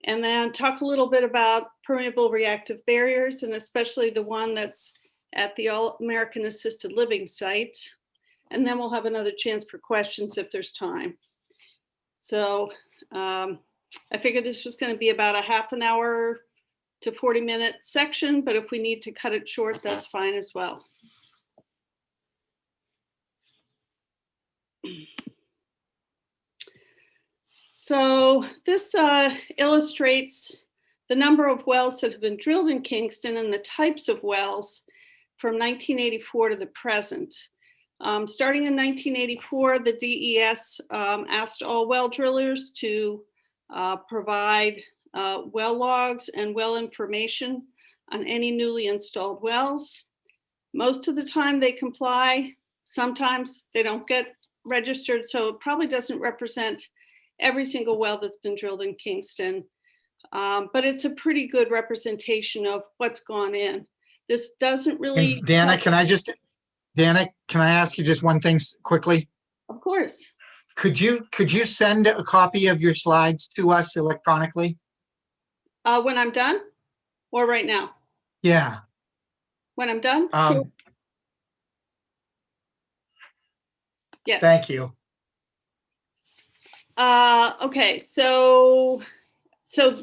and then talk a little bit about permeable reactive barriers, and especially the one that's at the All American Assisted Living site. And then we'll have another chance for questions if there's time. So I figured this was going to be about a half an hour to 40-minute section, but if we need to cut it short, that's fine as well. So this illustrates the number of wells that have been drilled in Kingston and the types of wells from 1984 to the present. Starting in 1984, the DES asked all well drillers to provide well logs and well information on any newly installed wells. Most of the time they comply. Sometimes they don't get registered, so it probably doesn't represent every single well that's been drilled in Kingston. But it's a pretty good representation of what's gone in. This doesn't really— And Dana, can I ask you just one thing quickly? Of course. Could you send a copy of your slides to us electronically? When I'm done or right now? Yeah. When I'm done? Sure. Yes. Thank you. Okay, so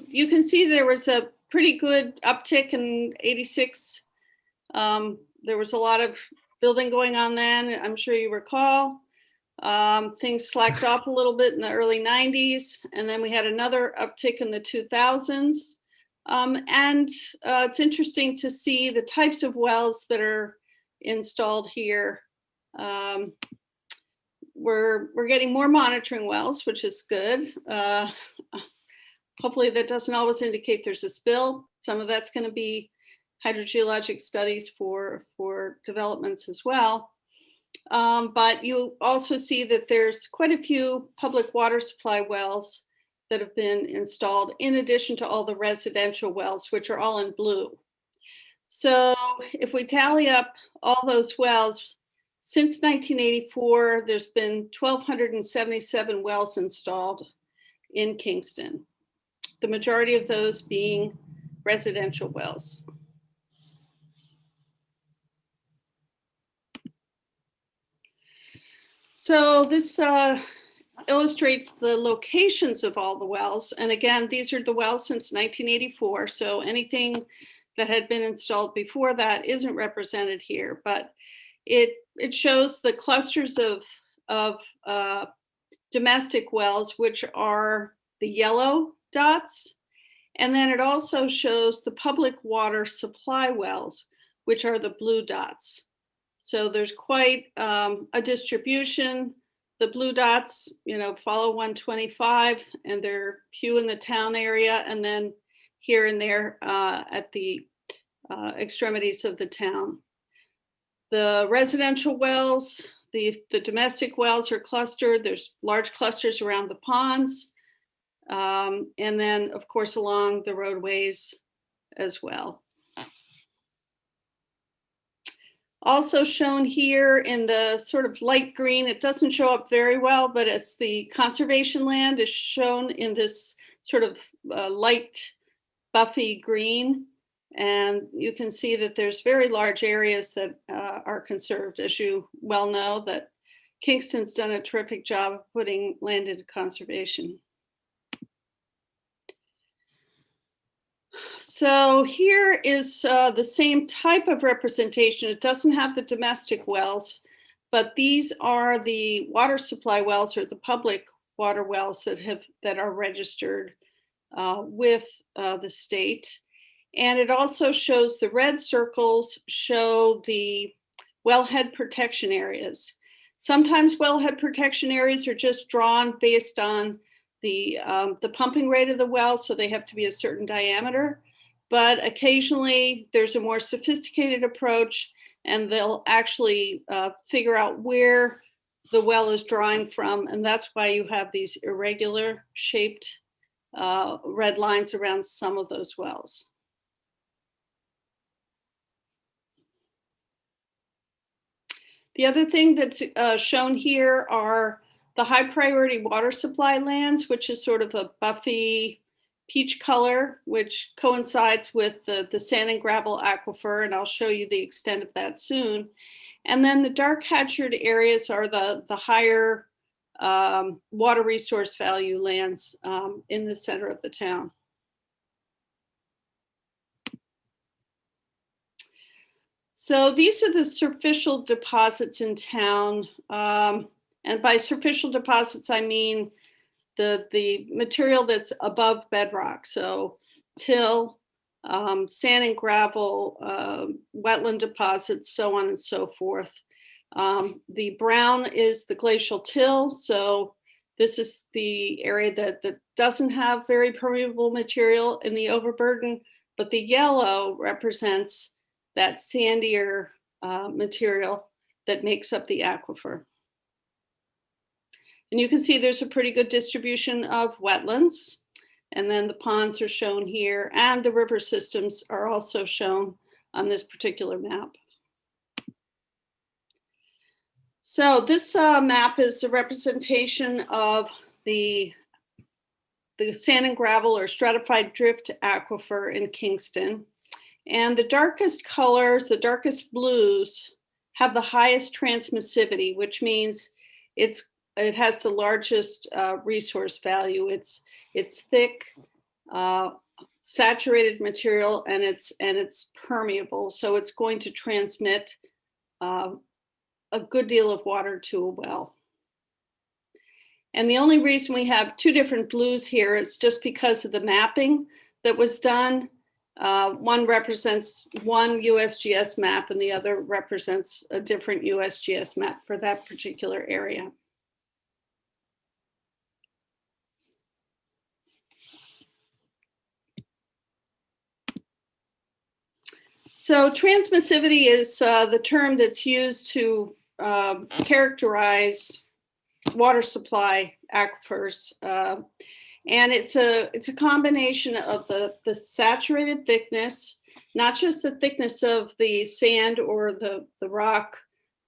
you can see there was a pretty good uptick in 86. There was a lot of building going on then, I'm sure you recall. Things slacked off a little bit in the early 90s, and then we had another uptick in the 2000s. It's interesting to see the types of wells that are installed here. We're getting more monitoring wells, which is good. Hopefully that doesn't always indicate there's a spill. Some of that's going to be hydrogeologic studies for developments as well. But you also see that there's quite a few public water supply wells that have been installed in addition to all the residential wells, which are all in blue. So if we tally up all those wells, since 1984, there's been 1,277 wells installed in Kingston, the majority of those being residential wells. So this illustrates the locations of all the wells. And again, these are the wells since 1984. So anything that had been installed before that isn't represented here, but it shows the clusters of domestic wells, which are the yellow dots. And then it also shows the public water supply wells, which are the blue dots. So there's quite a distribution. The blue dots, follow 125, and they're few in the town area, and then here and there at the extremities of the town. The residential wells, the domestic wells are clustered. There's large clusters around the ponds, and then, of course, along the roadways as well. Also shown here in the sort of light green, it doesn't show up very well, but it's the conservation land is shown in this sort of light buffy green. And you can see that there's very large areas that are conserved, as you well know, that Kingston's done a terrific job of putting land into conservation. So here is the same type of representation. It doesn't have the domestic wells, but these are the water supply wells or the public water wells that are registered with the state. And it also shows the red circles show the wellhead protection areas. Sometimes wellhead protection areas are just drawn based on the pumping rate of the well, so they have to be a certain diameter. But occasionally there's a more sophisticated approach, and they'll actually figure out where the well is drawing from, and that's why you have these irregular shaped red lines around some of those wells. The other thing that's shown here are the high priority water supply lands, which is sort of a buffy peach color, which coincides with the sand and gravel aquifer, and I'll show you the extent of that soon. And then the dark hatched areas are the higher water resource value lands in the center of the town. So these are the superficial deposits in town. And by superficial deposits, I mean the material that's above bedrock. So till, sand and gravel, wetland deposits, so on and so forth. The brown is the glacial till. So this is the area that doesn't have very permeable material in the overburden, but the yellow represents that sandier material that makes up the aquifer. And you can see there's a pretty good distribution of wetlands. And then the ponds are shown here, and the river systems are also shown on this particular map. So this map is a representation of the sand and gravel or stratified drift aquifer in Kingston. And the darkest colors, the darkest blues, have the highest transmissivity, which means it has the largest resource value. It's thick, saturated material, and it's permeable, so it's going to transmit a good deal of water to a well. And the only reason we have two different blues here is just because of the mapping that was done. One represents one USGS map and the other represents a different USGS map for that particular area. So transmissivity is the term that's used to characterize water supply aquifers. And it's a combination of the saturated thickness, not just the thickness of the sand or the rock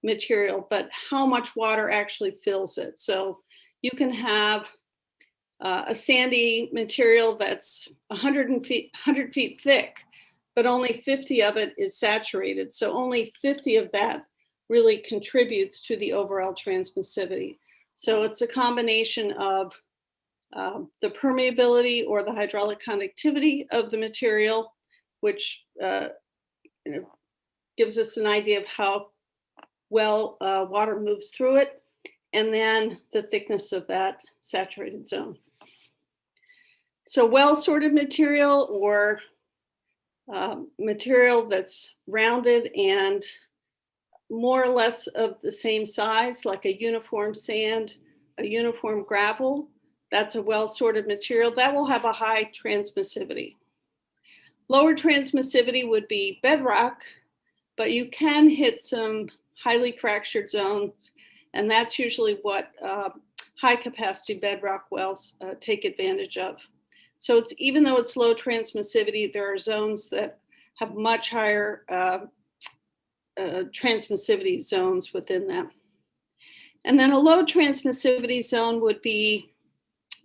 material, but how much water actually fills it. So you can have a sandy material that's 100 feet thick, but only 50 of it is saturated. So only 50 of that really contributes to the overall transmissivity. So it's a combination of the permeability or the hydraulic conductivity of the material, which gives us an idea of how well water moves through it, and then the thickness of that saturated zone. So well-sorted material or material that's rounded and more or less of the same size, like a uniform sand, a uniform gravel, that's a well-sorted material. That will have a high transmissivity. Lower transmissivity would be bedrock, but you can hit some highly fractured zones, and that's usually what high-capacity bedrock wells take advantage of. So it's, even though it's low transmissivity, there are zones that have much higher transmissivity zones within them. And then a low transmissivity zone would be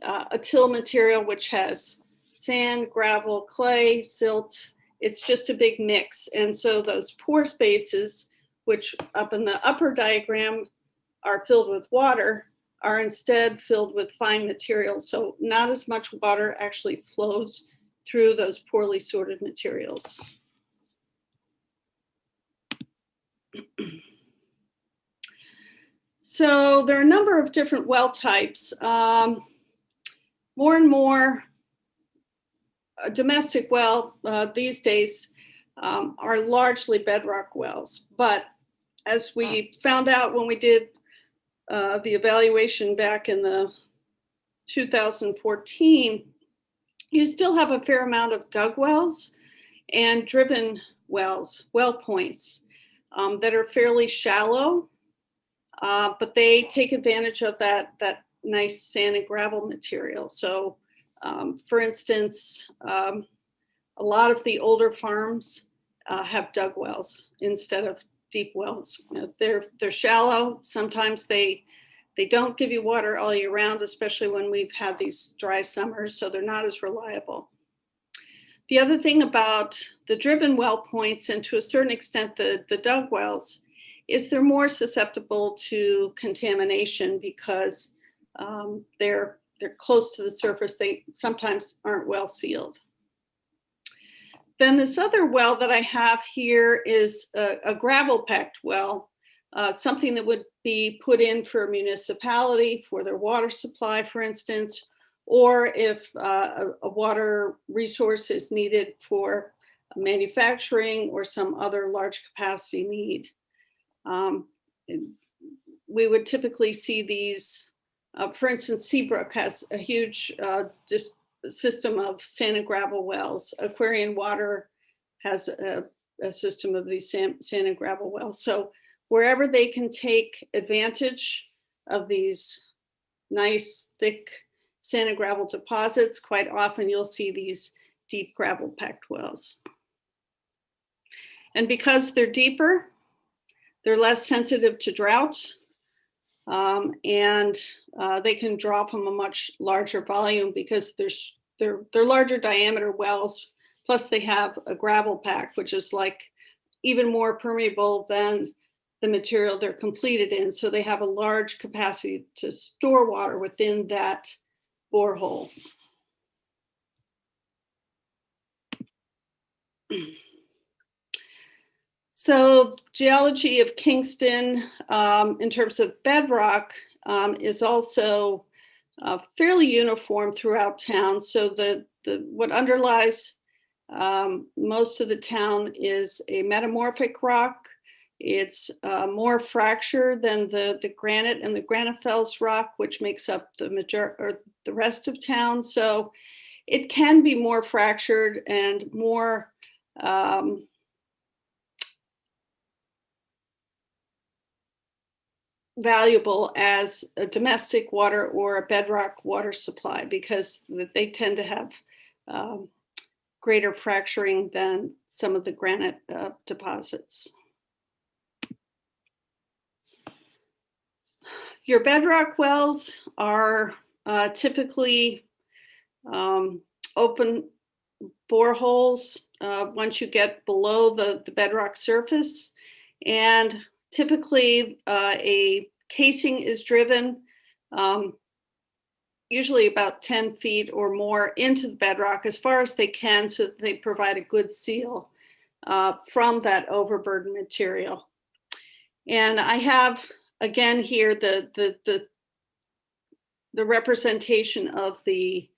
a till material, which has sand, gravel, clay, silt, it's just a big mix. And so those pore spaces, which up in the upper diagram are filled with water, are instead filled with fine materials. So not as much water actually flows through those poorly sorted materials. So there are a number of different well types. More and more domestic well these days are largely bedrock wells. But as we found out when we did the evaluation back in the 2014, you still have a fair amount of dug wells and driven wells, well points that are fairly shallow, but they take advantage of that nice sand and gravel material. So for instance, a lot of the older farms have dug wells instead of deep wells. You know, they're shallow. Sometimes they don't give you water all year round, especially when we've had these dry summers, so they're not as reliable. The other thing about the driven well points, and to a certain extent the dug wells, is they're more susceptible to contamination because they're close to the surface. They sometimes aren't well sealed. Then this other well that I have here is a gravel packed well, something that would be put in for a municipality for their water supply, for instance, or if a water resource is needed for manufacturing or some other large capacity need. We would typically see these, for instance, Seabrook has a huge just system of sand and gravel wells. Aquarian Water has a system of these sand and gravel wells. So wherever they can take advantage of these nice, thick sand and gravel deposits, quite often you'll see these deep gravel packed wells. And because they're deeper, they're less sensitive to drought, and they can draw from a much larger volume because they're larger diameter wells, plus they have a gravel pack, which is like even more permeable than the material they're completed in. So they have a large capacity to store water within that borehole. So Geology of Kingston, in terms of bedrock, is also fairly uniform throughout town. So what underlies most of the town is a metamorphic rock. It's more fractured than the granite and the granite-fells rock, which makes up the rest of town. So it can be more fractured and more valuable as a domestic water or a bedrock water supply because they tend to have greater fracturing than some of the granite deposits. Your bedrock wells are typically open boreholes once you get below the bedrock surface. And typically a casing is driven usually about 10 feet or more into the bedrock as far as they can so that they provide a good seal from that overburden material. And I have, again, here the representation of the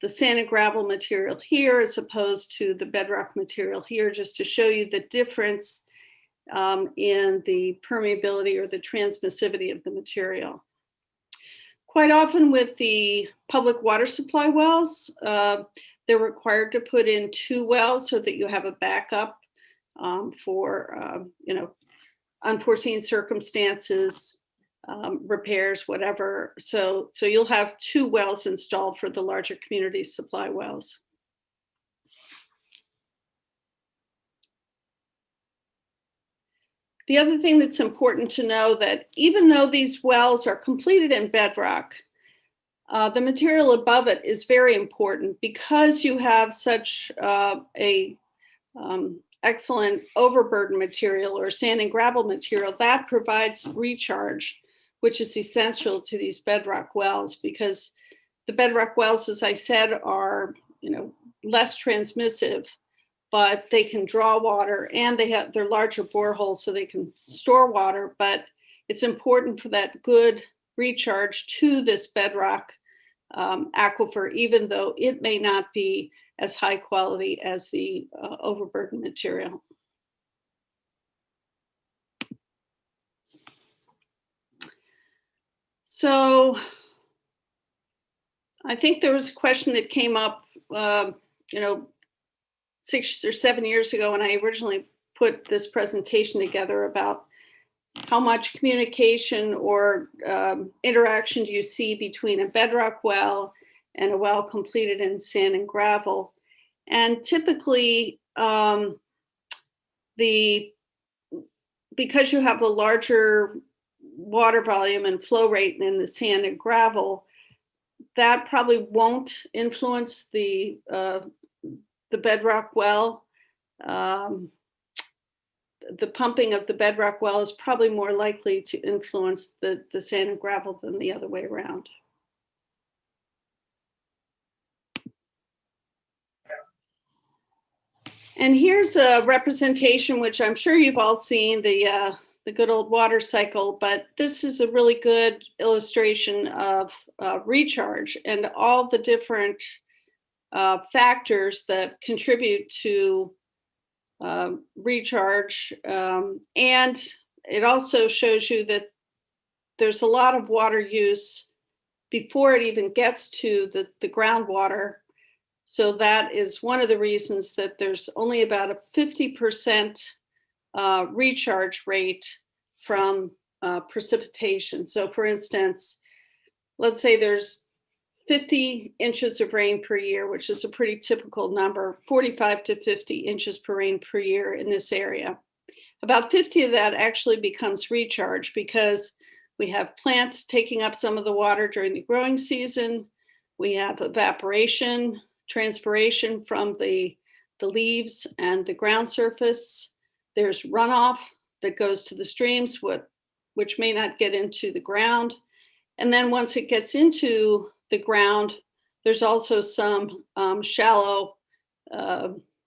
sand and gravel material here as opposed to the bedrock material here, just to show you the difference in the permeability or the transmissivity of the material. Quite often with the public water supply wells, they're required to put in 2 wells so that you have a backup for unforeseen circumstances, repairs, whatever. So you'll have 2 wells installed for the larger community supply wells. The other thing that's important to know that even though these wells are completed in bedrock, the material above it is very important because you have such a excellent overburden material or sand and gravel material that provides recharge, which is essential to these bedrock wells, because the bedrock wells, as I said, are, less transmissive, but they can draw water, and they're larger boreholes, so they can store water. But it's important for that good recharge to this bedrock aquifer, even though it may not be as high quality as the overburden material. So I think there was a question that came up, 6 or 7 years ago when I originally put this presentation together about how much communication or interaction do you see between a bedrock well and a well completed in sand and gravel. And typically, because you have a larger water volume and flow rate in the sand and gravel, that probably won't influence the bedrock well. The pumping of the bedrock well is probably more likely to influence the sand and gravel than the other way around. And here's a representation, which I'm sure you've all seen, the good old water cycle, but this is a really good illustration of recharge and all the different factors that contribute to recharge. And it also shows you that there's a lot of water use before it even gets to the groundwater. So that is one of the reasons that there's only about a 50% recharge rate from precipitation. So for instance, let's say there's 50 inches of rain per year, which is a pretty typical number, 45 to 50 inches per rain per year in this area. About 50 of that actually becomes recharge because we have plants taking up some of the water during the growing season. We have evaporation, transpiration from the leaves and the ground surface. There's runoff that goes to the streams, which may not get into the ground. And then once it gets into the ground, there's also some shallow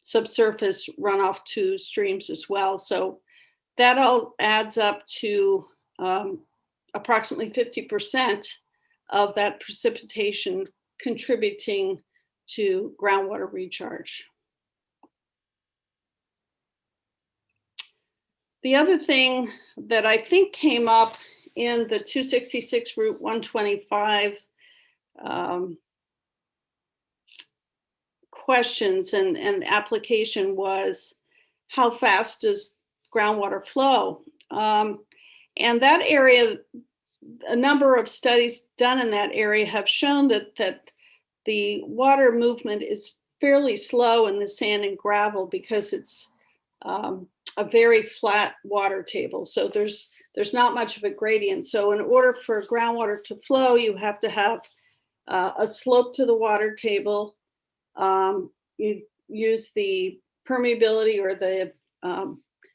subsurface runoff to streams as well. So that all adds up to approximately 50% of that precipitation contributing to groundwater recharge. The other thing that I think came up in the 266 Route 125 questions and application was, how fast does groundwater flow? And that area, a number of studies done in that area have shown that the water movement is fairly slow in the sand and gravel because it's a very flat water table. So there's not much of a gradient. So in order for groundwater to flow, you have to have a slope to the water table. You use the permeability or the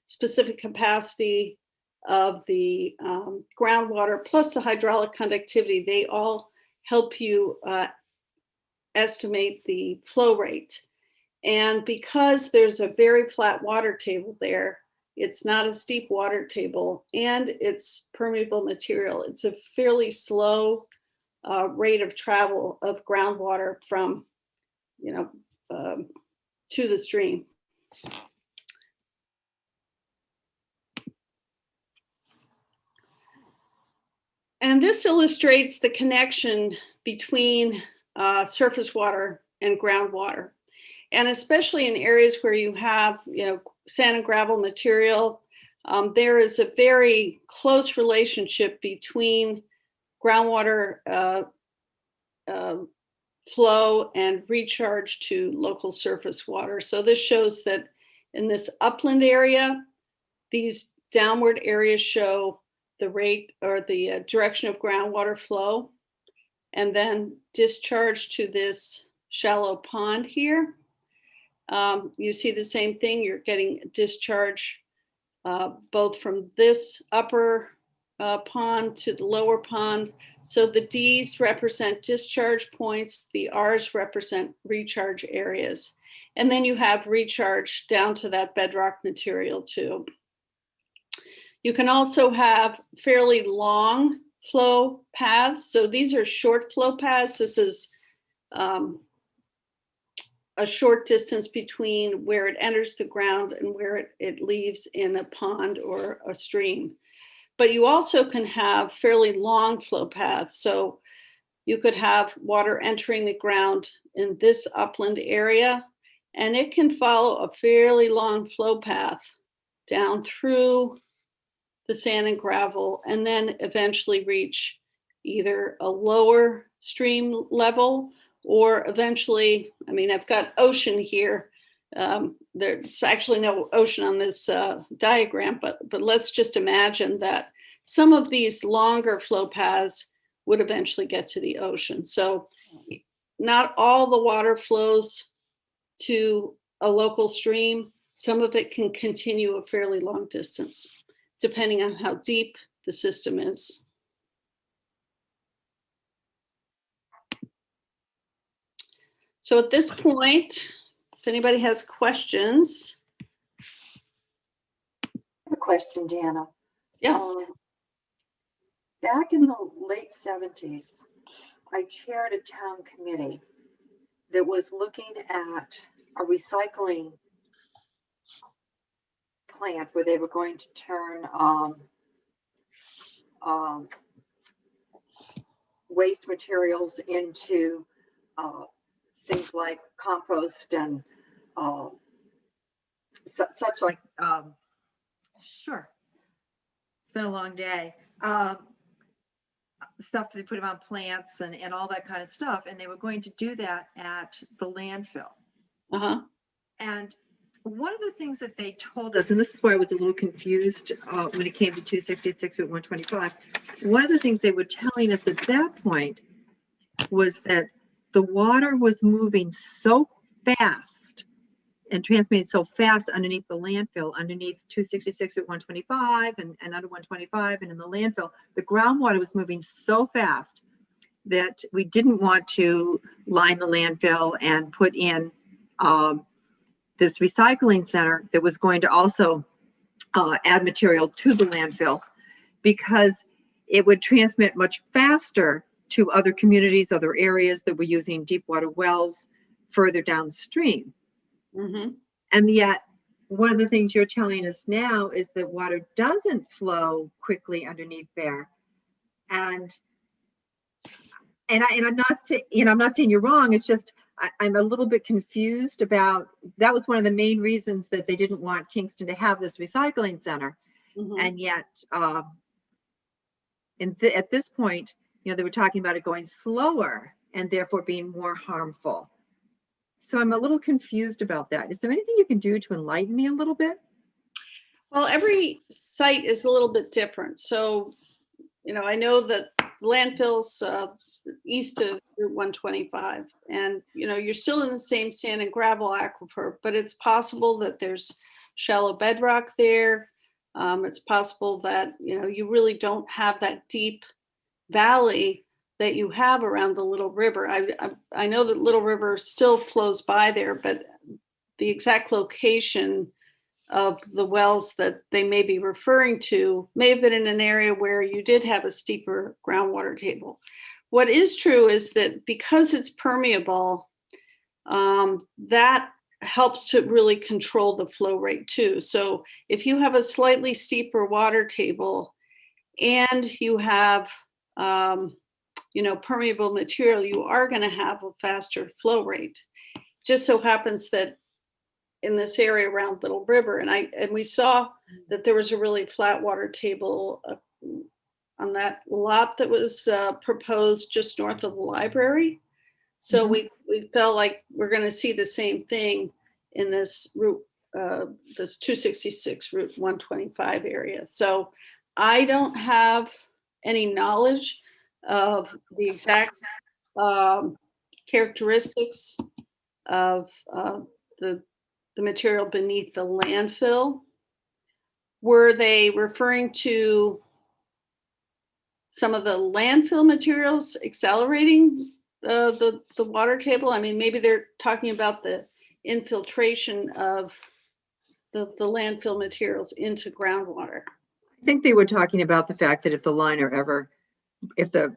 specific capacity of the groundwater plus the hydraulic conductivity. They all help you estimate the flow rate. And because there's a very flat water table there, it's not a steep water table and it's permeable material. It's a fairly slow rate of travel of groundwater from, to the stream. And this illustrates the connection between surface water and groundwater. And especially in areas where you have, sand and gravel material, there is a very close relationship between groundwater flow and recharge to local surface water. So this shows that in this upland area, these downward areas show the rate or the direction of groundwater flow. and then discharge to this shallow pond here. You see the same thing. You're getting discharge both from this upper pond to the lower pond. So the D's represent discharge points, the R's represent recharge areas. And then you have recharge down to that bedrock material too. You can also have fairly long flow paths. So these are short flow paths. This is a short distance between where it enters the ground and where it leaves in a pond or a stream. But you also can have fairly long flow paths. So you could have water entering the ground in this upland area, and it can follow a fairly long flow path down through the sand and gravel, and then eventually reach either a lower stream level or eventually, I mean, I've got ocean here. There's actually no ocean on this diagram, but let's just imagine that some of these longer flow paths would eventually get to the ocean. So not all the water flows to a local stream. Some of it can continue a fairly long distance, depending on how deep the system is. So at this point, if anybody has questions. I have a question, Dana. Yeah. Back in the late 70s, I chaired a town committee that was looking at a recycling plant where they were going to turn waste materials into things like compost and such like, sure, it's been a long day. Stuff they put on plants and all that kind of stuff. And they were going to do that at the landfill. Uh-huh. And one of the things that they told us, and this is why I was a little confused when it came to 266 Route 125, one of the things they were telling us at that point was that the water was moving so fast and transmitting so fast underneath the landfill, underneath 266 Route 125 and under 125 and in the landfill, the groundwater was moving so fast that we didn't want to line the landfill and put in this recycling center that was going to also add material to the landfill, because it would transmit much faster to other communities, other areas that were using deep water wells further downstream. Mm-hmm. And yet, one of the things you're telling us now is that water doesn't flow quickly underneath there. And I'm not saying, I'm not saying you're wrong. It's just I'm a little bit confused about, that was one of the main reasons that they didn't want Kingston to have this recycling center. Mm-hmm. And yet, at this point, they were talking about it going slower and therefore being more harmful. So I'm a little confused about that. Is there anything you can do to enlighten me a little bit? Well, every site is a little bit different. So, I know that landfills east of Route 125, and, you're still in the same sand and gravel aquifer, but it's possible that there's shallow bedrock there. It's possible that, you really don't have that deep valley that you have around the Little River. I know that Little River still flows by there, but the exact location of the wells that they may be referring to may have been in an area where you did have a steeper groundwater table. What is true is that because it's permeable, that helps to really control the flow rate too. So if you have a slightly steeper water table and you have permeable material, you are going to have a faster flow rate. Just so happens that in this area around Little River, and we saw that there was a really flat water table on that lot that was proposed just north of the library. So we felt like we're going to see the same thing in this route, this 266 Route 125 area. So I don't have any knowledge of the exact characteristics of the material beneath the landfill. Were they referring to some of the landfill materials accelerating the water table? I mean, maybe they're talking about the infiltration of the landfill materials into groundwater. I think they were talking about the fact that if the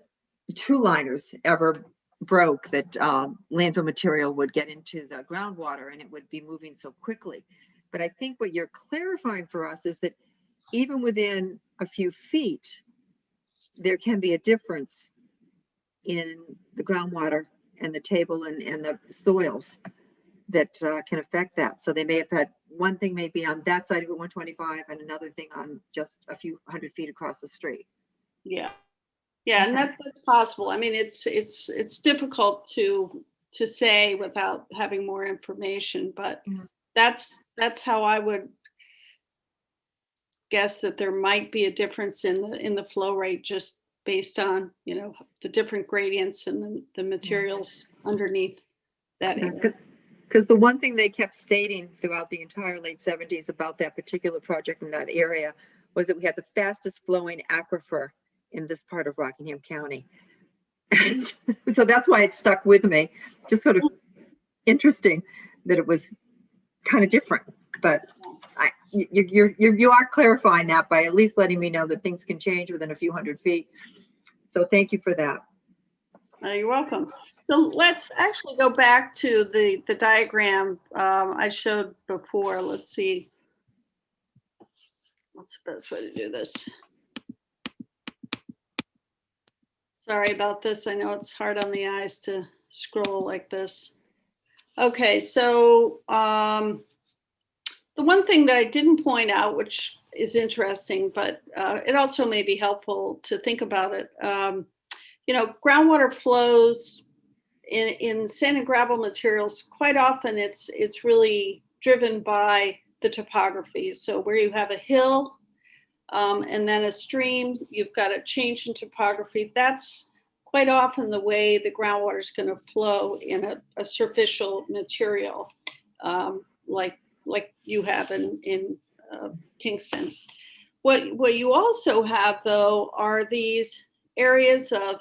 two liners ever broke, that landfill material would get into the groundwater and it would be moving so quickly. But I think what you're clarifying for us is that even within a few feet, there can be a difference in the groundwater and the table and the soils that can affect that. So they may have had one thing maybe on that side of Route 125 and another thing on just a few hundred feet across the street. Yeah, and that's possible. I mean, it's difficult to say without having more information, but that's how I would guess that there might be a difference in the flow rate just based on, you know, the different gradients and the materials underneath that area. Because the one thing they kept stating throughout the entire late 70s about that particular project in that area was that we had the fastest flowing aquifer in this part of Rockingham County. And so that's why it stuck with me. Just sort of interesting that it was kind of different. But you are clarifying that by at least letting me know that things can change within a few hundred feet. So thank you for that. You're welcome. So let's actually go back to the diagram I showed before. Let's see. What's the best way to do this? Sorry about this. I know it's hard on the eyes to scroll like this. Okay, so the one thing that I didn't point out, which is interesting, but it also may be helpful to think about it. You know, groundwater flows in sand and gravel materials, quite often it's really driven by the topography. So where you have a hill and then a stream, you've got a change in topography. That's quite often the way the groundwater is going to flow in a superficial material, like you have in Kingston. What you also have, though, are these areas of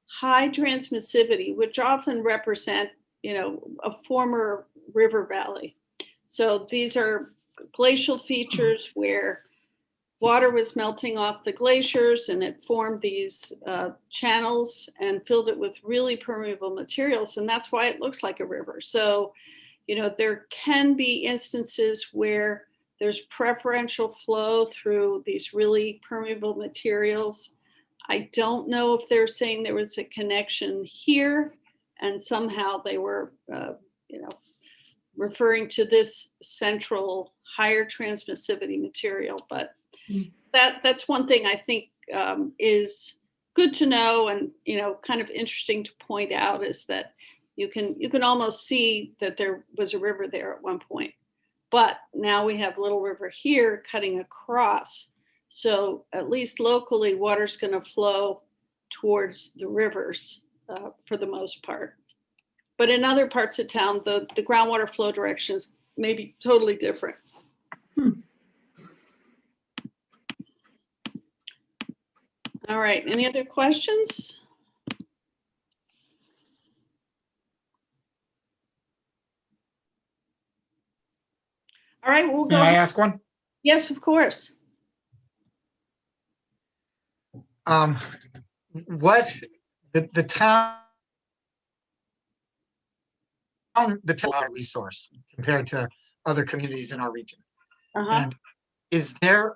high transmissivity, which often represent, you know, a former river valley. So these are glacial features where water was melting off the glaciers and it formed these channels and filled it with really permeable materials. And that's why it looks like a river. So, you know, there can be instances where there's preferential flow through these really permeable materials. I don't know if they're saying there was a connection here and somehow they were, you know, referring to this central higher transmissivity material, but that's one thing I think is good to know and, you know, kind of interesting to point out is that you can almost see that there was a river there at one point, but now we have Little River here cutting across. So at least locally, water's going to flow towards the rivers for the most part. But in other parts of town, the groundwater flow directions may be totally different. All right, any other questions? All right, we'll go. May I ask one? Yes, of course. What the town resource compared to other communities in our region? And is there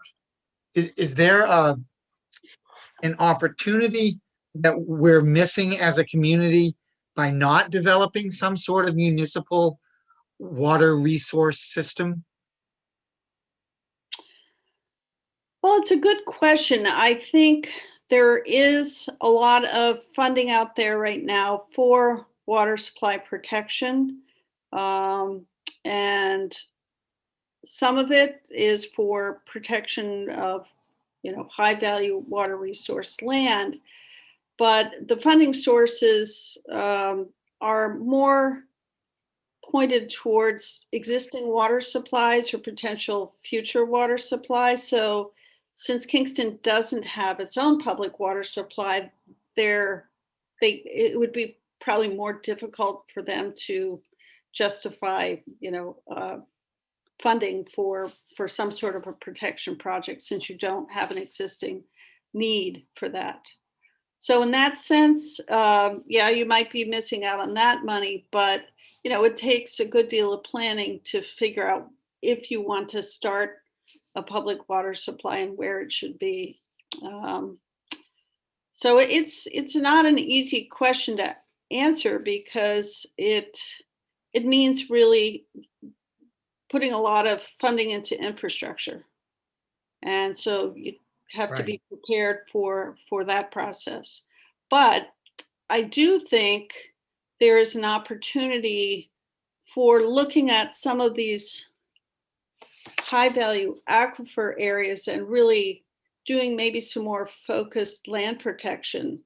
an opportunity that we're missing as a community by not developing some sort of municipal water resource system? Well, it's a good question. I think there is a lot of funding out there right now for water supply protection. And some of it is for protection of, you know, high value water resource land. but the funding sources are more pointed towards existing water supplies or potential future water supply. So since Kingston doesn't have its own public water supply, it would be probably more difficult for them to justify, funding for some sort of a protection project, since you don't have an existing need for that. So in that sense, you might be missing out on that money, but it takes a good deal of planning to figure out if you want to start a public water supply and where it should be. So it's not an easy question to answer, because it means really putting a lot of funding into infrastructure. And so you have to be prepared for that process. But I do think there is an opportunity for looking at some of these high value aquifer areas and really doing maybe some more focused land protection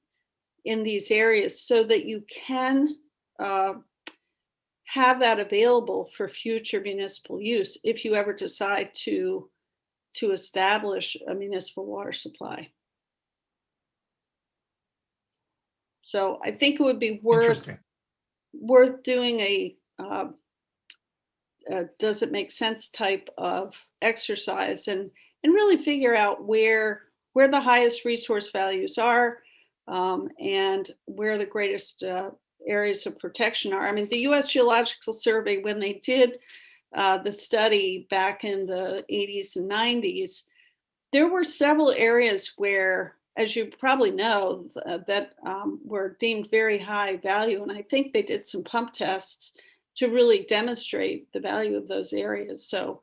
in these areas, so that you can have that available for future municipal use if you ever decide to establish a municipal water supply. So I think it would be worth doing a does it make sense type of exercise, and really figure out where the highest resource values are, and where the greatest areas of protection are. I mean, the U.S. Geological Survey, when they did the study back in the 80s and 90s, there were several areas where, as you probably know, that were deemed very high value. And I think they did some pump tests to really demonstrate the value of those areas. So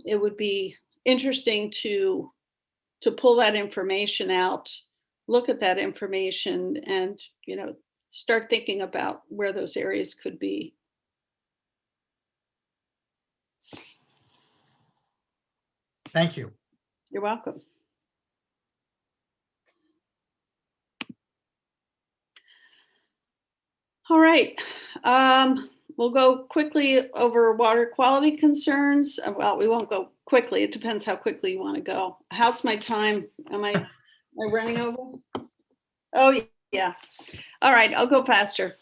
it would be interesting to pull that information out, look at that information, and start thinking about where those areas could be. Thank you. You're welcome. All right. We'll go quickly over water quality concerns. Well, we won't go quickly. It depends how quickly you want to go. How's my time? Am I running over? Oh, yeah. All right, I'll go faster.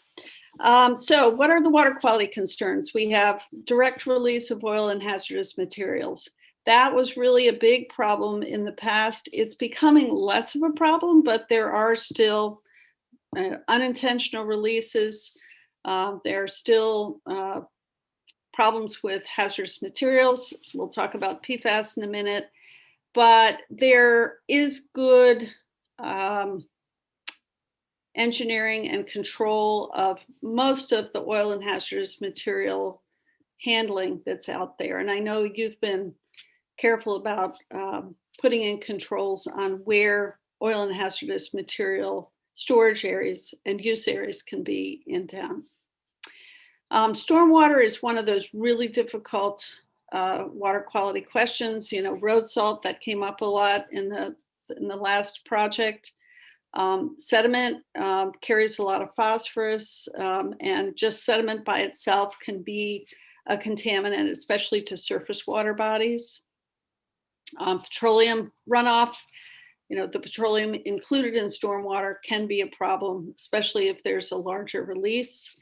So what are the water quality concerns? We have direct release of oil and hazardous materials. That was really a big problem in the past. It's becoming less of a problem, but there are still unintentional releases. There are still problems with hazardous materials. We'll talk about PFAS in a minute, but there is good engineering and control of most of the oil and hazardous material handling that's out there. And I know you've been careful about putting in controls on where oil and hazardous material storage areas and use areas can be in town. Stormwater is one of those really difficult water quality questions. Road salt, that came up a lot in the last project. Sediment carries a lot of phosphorus, and just sediment by itself can be a contaminant, especially to surface water bodies. Petroleum runoff, the petroleum included in stormwater can be a problem, especially if there's a larger release.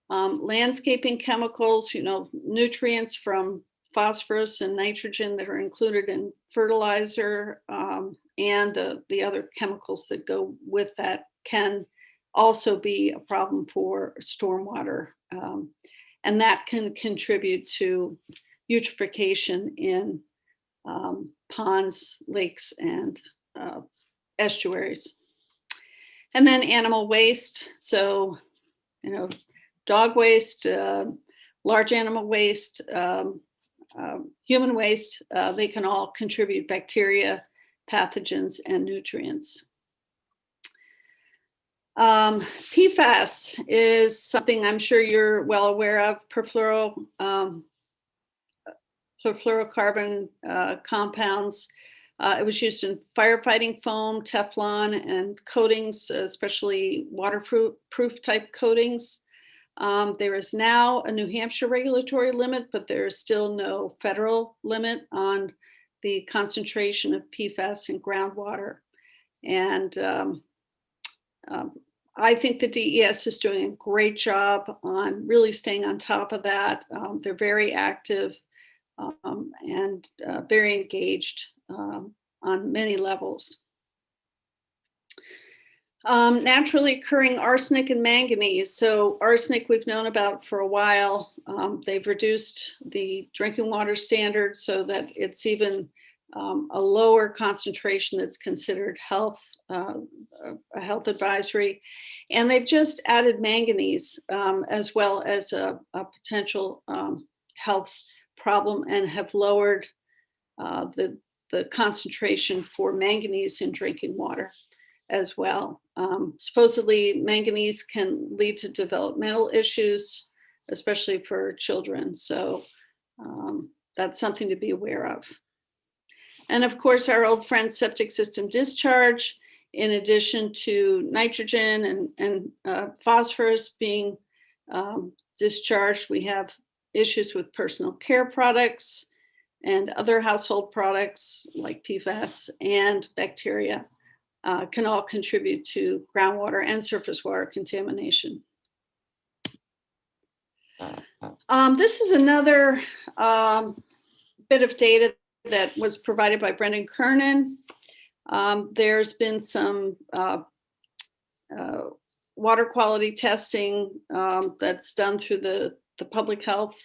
Landscaping chemicals, nutrients from phosphorus and nitrogen that are included in fertilizer, and the other chemicals that go with that can also be a problem for stormwater. And that can contribute to eutrophication in ponds, lakes, and estuaries. And then animal waste. So, dog waste, large animal waste, human waste, they can all contribute bacteria, pathogens, and nutrients. PFAS is something I'm sure you're well aware of. Perfluorocarbon compounds It was used in firefighting foam, Teflon, and coatings, especially waterproof type coatings. There is now a New Hampshire regulatory limit, but there is still no federal limit on the concentration of PFAS in groundwater. And I think the DES is doing a great job on really staying on top of that. They're very active and very engaged on many levels. Naturally occurring arsenic and manganese. So arsenic we've known about for a while. They've reduced the drinking water standard so that it's even a lower concentration that's considered a health advisory. And they've just added manganese as well as a potential health problem, and have lowered the concentration for manganese in drinking water as well. Supposedly manganese can lead to developmental issues, especially for children. So that's something to be aware of. And of course, our old friend septic system discharge, in addition to nitrogen and phosphorus being discharged, we have issues with personal care products and other household products like PFAS and bacteria can all contribute to groundwater and surface water contamination. This is another bit of data that was provided by Brendan Kernan. There's been some water quality testing that's done through the public health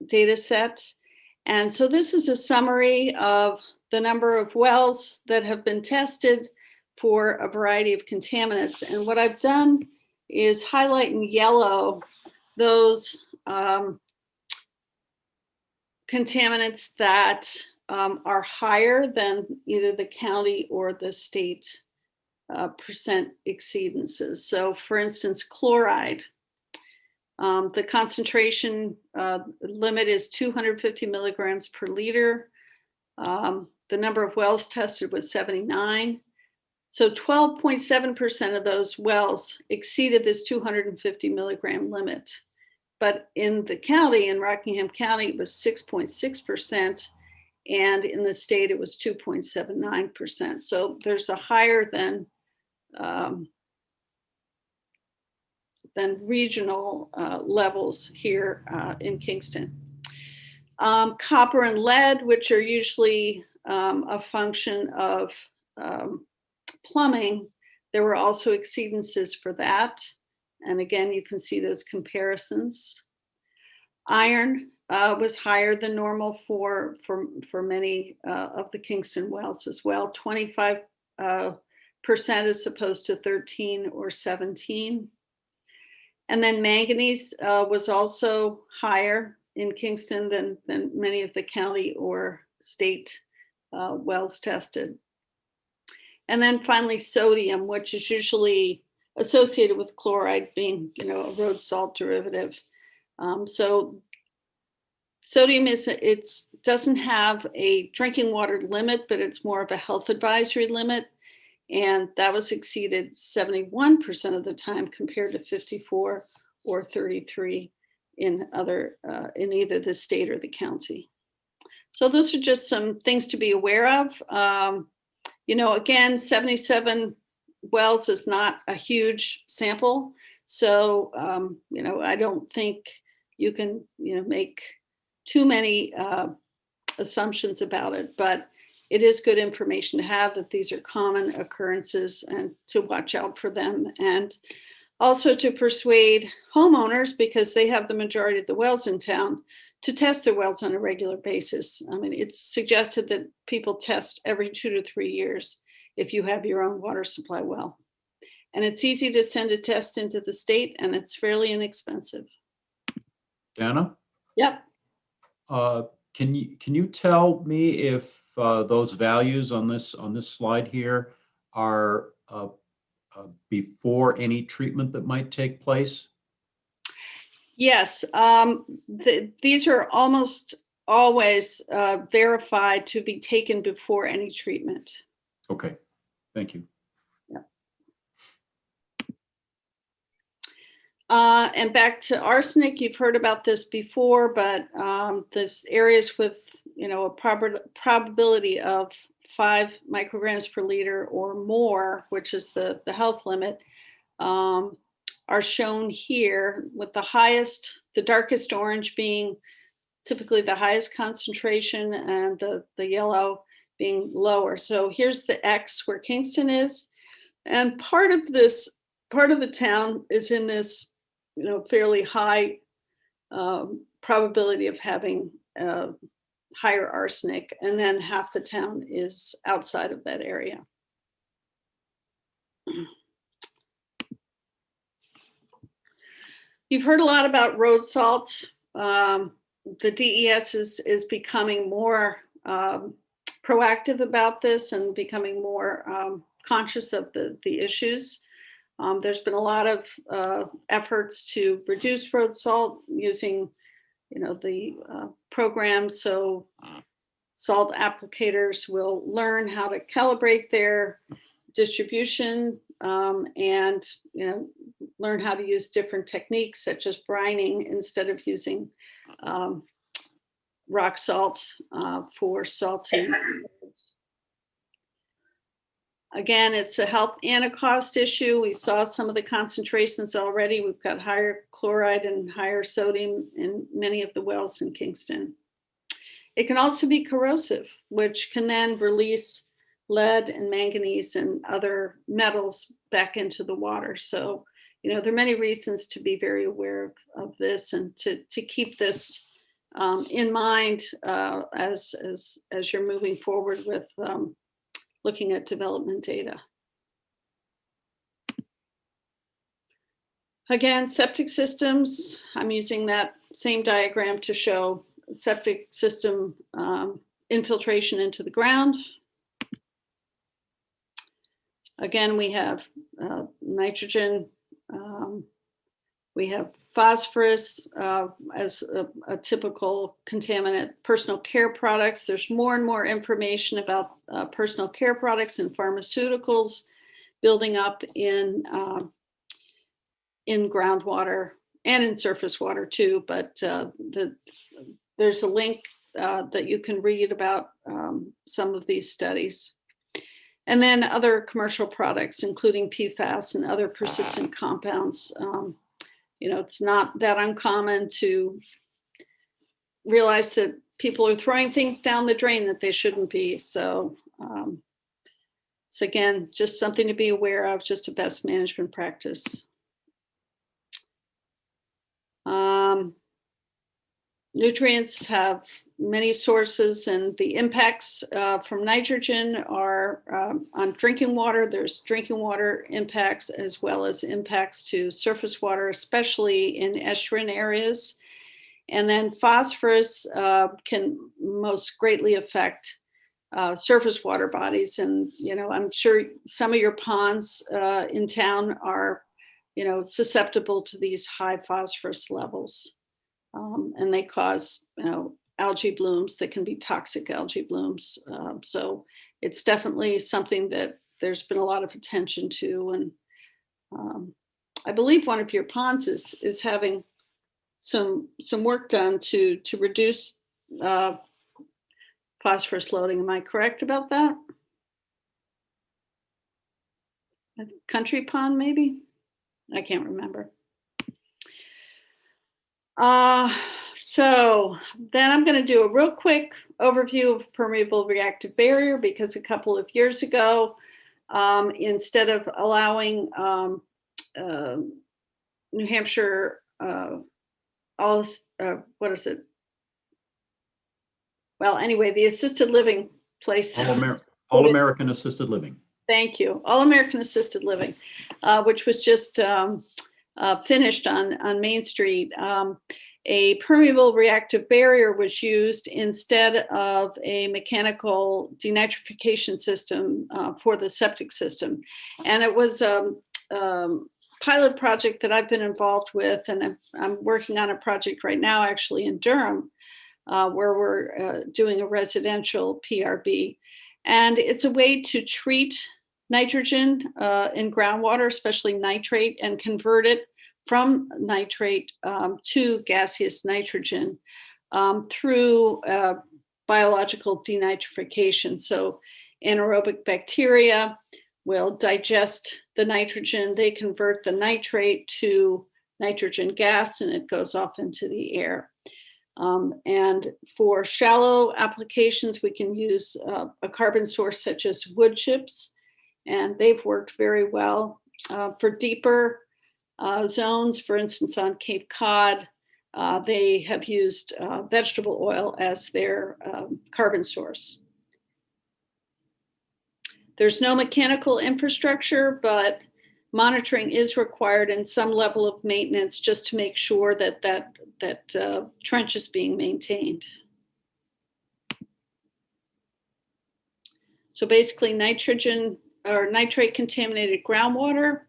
data set. And so this is a summary of the number of wells that have been tested for a variety of contaminants. And what I've done is highlight in yellow those contaminants that are higher than either the county or the state percent exceedances. So for instance, chloride, the concentration limit is 250 milligrams per liter. The number of wells tested was 79. So 12.7% of those wells exceeded this 250 milligram limit. But in the county, in Rockingham County, it was 6.6%. And in the state, it was 2.79%. So there's a higher than regional levels here in Kingston. Copper and lead, which are usually a function of plumbing, there were also exceedances for that. And again, you can see those comparisons. Iron was higher than normal for many of the Kingston wells as well, 25% as opposed to 13 or 17. And then manganese was also higher in Kingston than many of the county or state wells tested. And then finally sodium, which is usually associated with chloride being, a road salt derivative. So sodium doesn't have a drinking water limit, but it's more of a health advisory limit. And that was exceeded 71% of the time compared to 54 or 33 in either the state or the county. So those are just some things to be aware of. Again, 77 wells is not a huge sample. So, I don't think you can, make too many assumptions about it, but it is good information to have that these are common occurrences and to watch out for them. And also to persuade homeowners, because they have the majority of the wells in town, to test their wells on a regular basis. I mean, it's suggested that people test every 2 to 3 years if you have your own water supply well. And it's easy to send a test into the state, and it's fairly inexpensive. Dana? Yep. Can you tell me if those values on this slide here are before any treatment that might take place? Yes, these are almost always verified to be taken before any treatment. Okay, thank you. And back to arsenic, you've heard about this before, but this areas with, a probability of 5 micrograms per liter or more, which is the health limit, are shown here with the darkest orange being typically the highest concentration and the yellow being lower. So here's the X where Kingston is. And part of the town is in this, fairly high probability of having higher arsenic, and then half the town is outside of that area. You've heard a lot about road salt. The DES is becoming more proactive about this and becoming more conscious of the issues. There's been a lot of efforts to reduce road salt using, the programs. So salt applicators will learn how to calibrate their distribution and, learn how to use different techniques such as brining instead of using rock salt for salting. Again, it's a health and a cost issue. We saw some of the concentrations already. We've got higher chloride and higher sodium in many of the wells in Kingston. It can also be corrosive, which can then release lead and manganese and other metals back into the water. So, there are many reasons to be very aware of this and to keep this in mind as you're moving forward with looking at development data. Again, septic systems, I'm using that same diagram to show septic system infiltration into the ground. Again, we have nitrogen, we have phosphorus as a typical contaminant. Personal care products, there's more and more information about personal care products and pharmaceuticals building up in groundwater and in surface water too, but there's a link that you can read about some of these studies. And then other commercial products, including PFAS and other persistent compounds. It's not that uncommon to realize that people are throwing things down the drain that they shouldn't be. So it's, again, just something to be aware of, just a best management practice. Nutrients have many sources, and the impacts from nitrogen are on drinking water. There's drinking water impacts as well as impacts to surface water, especially in estuarine areas. And then phosphorus can most greatly affect surface water bodies. And, I'm sure some of your ponds in town are, susceptible to these high phosphorus levels. And they cause, algae blooms that can be toxic algae blooms. So it's definitely something that there's been a lot of attention to. And I believe one of your ponds is having some work done to reduce phosphorus loading. Am I correct about that? A country pond, maybe? I can't remember. So then I'm going to do a real quick overview of permeable reactive barrier, because a couple of years ago, instead of allowing New Hampshire, what is it? Well, anyway, the assisted living place. All American Assisted Living. Thank you. All American Assisted Living, which was just finished on Main Street. A permeable reactive barrier was used instead of a mechanical denitrification system for the septic system. And it was a pilot project that I've been involved with, and I'm working on a project right now actually in Durham, where we're doing a residential PRB. And it's a way to treat nitrogen in groundwater, especially nitrate, and convert it from nitrate to gaseous nitrogen through biological denitrification. So anaerobic bacteria will digest the nitrogen, they convert the nitrate to nitrogen gas, and it goes off into the air. And for shallow applications, we can use a carbon source such as wood chips, and they've worked very well. For deeper zones, for instance, on Cape Cod, they have used vegetable oil as their carbon source. There's no mechanical infrastructure, but monitoring is required and some level of maintenance just to make sure that that trench is being maintained. So basically nitrogen or nitrate contaminated groundwater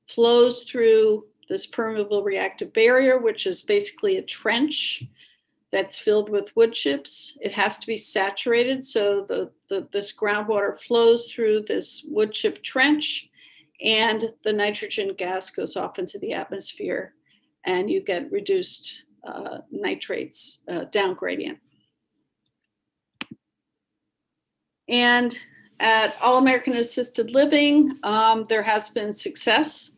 flows through this permeable reactive barrier, which is basically a trench that's filled with wood chips. It has to be saturated, so this groundwater flows through this wood chip trench, and the nitrogen gas goes off into the atmosphere, and you get reduced nitrates down gradient. And at All American Assisted Living, there has been success.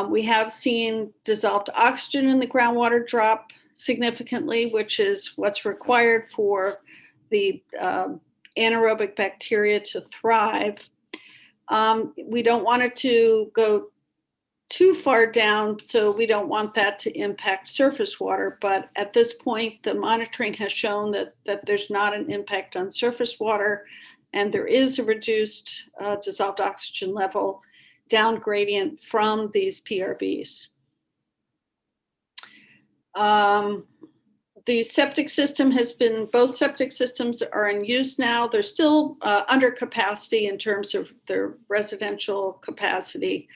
We have seen dissolved oxygen in the groundwater drop significantly, which is what's required for the anaerobic bacteria to thrive. We don't want it to go too far down, so we don't want that to impact surface water. But at this point, the monitoring has shown that there's not an impact on surface water, and there is a reduced dissolved oxygen level down gradient from these PRBs. The septic system has been, both septic systems are in use now. They're still under capacity in terms of their residential capacity,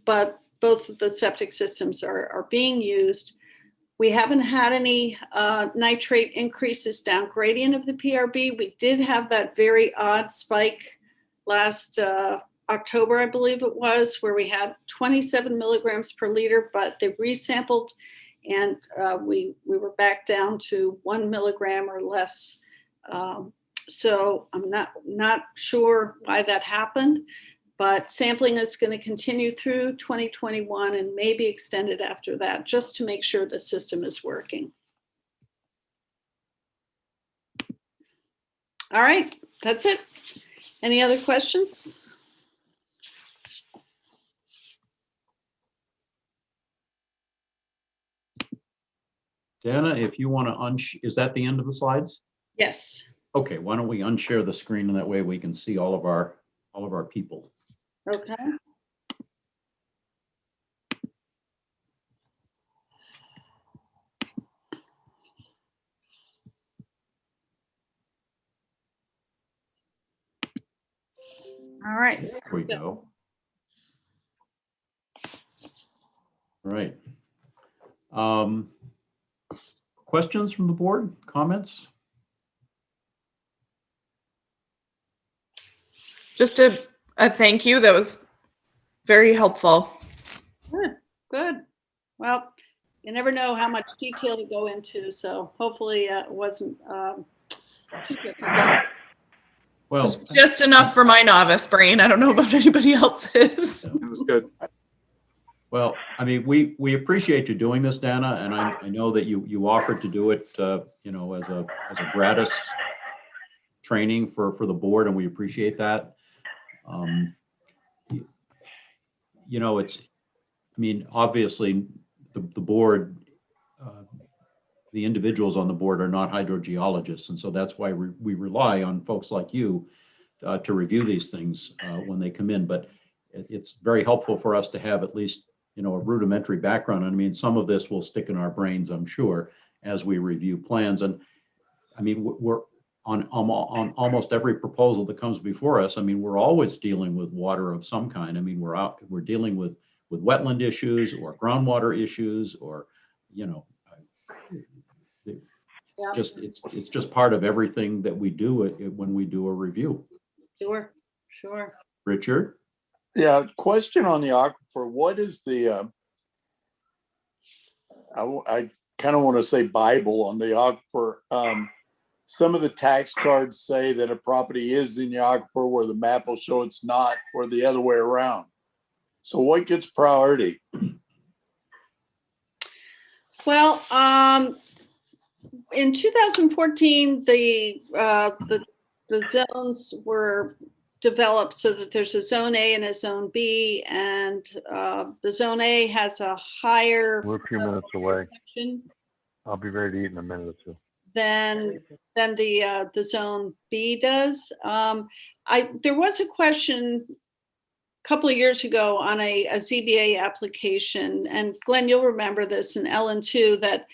but both of the septic systems are being used. We haven't had any nitrate increases down gradient of the PRB. We did have that very odd spike last October, I believe it was, where we had 27 milligrams per liter, but they resampled and we were back down to 1 milligram or less. So I'm not sure why that happened, but sampling is going to continue through 2021 and maybe extended after that, just to make sure the system is working. All right, that's it. Any other questions? Dana, if you want to is that the end of the slides? Yes. Okay, why don't we unshare the screen, and that way we can see all of our people. Okay. All right. There we go. All right. Questions from the board? Comments? Just a thank you. That was very helpful. Good, good. Well, you never know how much detail to go into, so hopefully it wasn't too difficult. Well, Just enough for my novice brain. I don't know about anybody else's. It was good. well, I mean, we appreciate you doing this, Dana, and I know that you offered to do it, you know, as a gratis training for the board, and we appreciate that. You know, I mean, obviously the board, the individuals on the board are not hydrogeologists, and so that's why we rely on folks like you to review these things when they come in. But it's very helpful for us to have at least, you know, a rudimentary background. I mean, some of this will stick in our brains, I'm sure, as we review plans. And I mean, we're on almost every proposal that comes before us. I mean, we're always dealing with water of some kind. I mean, we're dealing with wetland issues or groundwater issues, or, you know, Yeah. it's just part of everything that we do when we do a review. Sure, sure. Richard? Yeah, question on the aquifer. What is the, I kind of want to say Bible on the aquifer. Some of the tax cards say that a property is in the aquifer where the map will show it's not, or the other way around. So what gets priority? Well, in 2014, the zones were developed so that there's a zone A and a zone B, and the zone A has a higher We're a few minutes away. protection I'll be ready to eat in a minute or two. than the zone B does. There was a question a couple of years ago on a ZBA application, and Glenn, you'll remember this, and Ellen too, that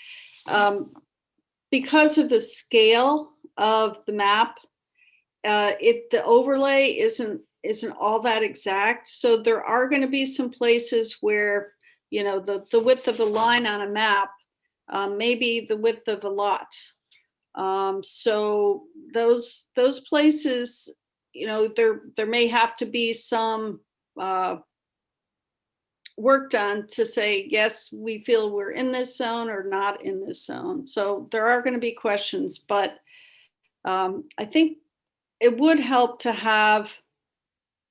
because of the scale of the map, the overlay isn't all that exact. So there are going to be some places where, you know, the width of a line on a map may be the width of a lot. So those places, you know, there may have to be some work done to say, yes, we feel we're in this zone or not in this zone. So there are going to be questions, but I think it would help to have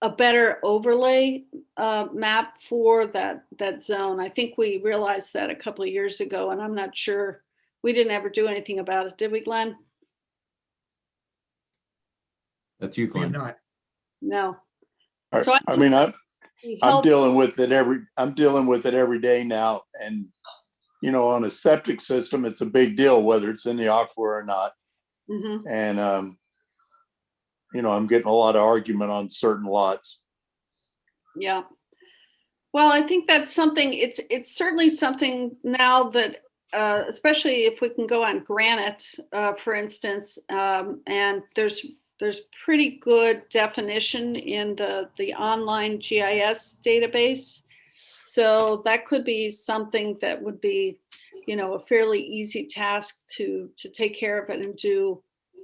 a better overlay map for that zone. I think we realized that a couple of years ago, and I'm not sure, we didn't ever do anything about it, did we, Glenn? That's you, We have Glenn. not. No. So I mean, I'm help- dealing with it every day now. And, you know, on a septic system, it's a big deal whether it's in the aquifer or not. Mhm. And, you know, I'm getting a lot of argument on certain lots. Yeah. Well, I think that's something, it's certainly something now that, especially if we can go on Granite, for instance, and there's pretty good definition in the online GIS database. So that could be something that would be, you know, a fairly easy task to take care of it and do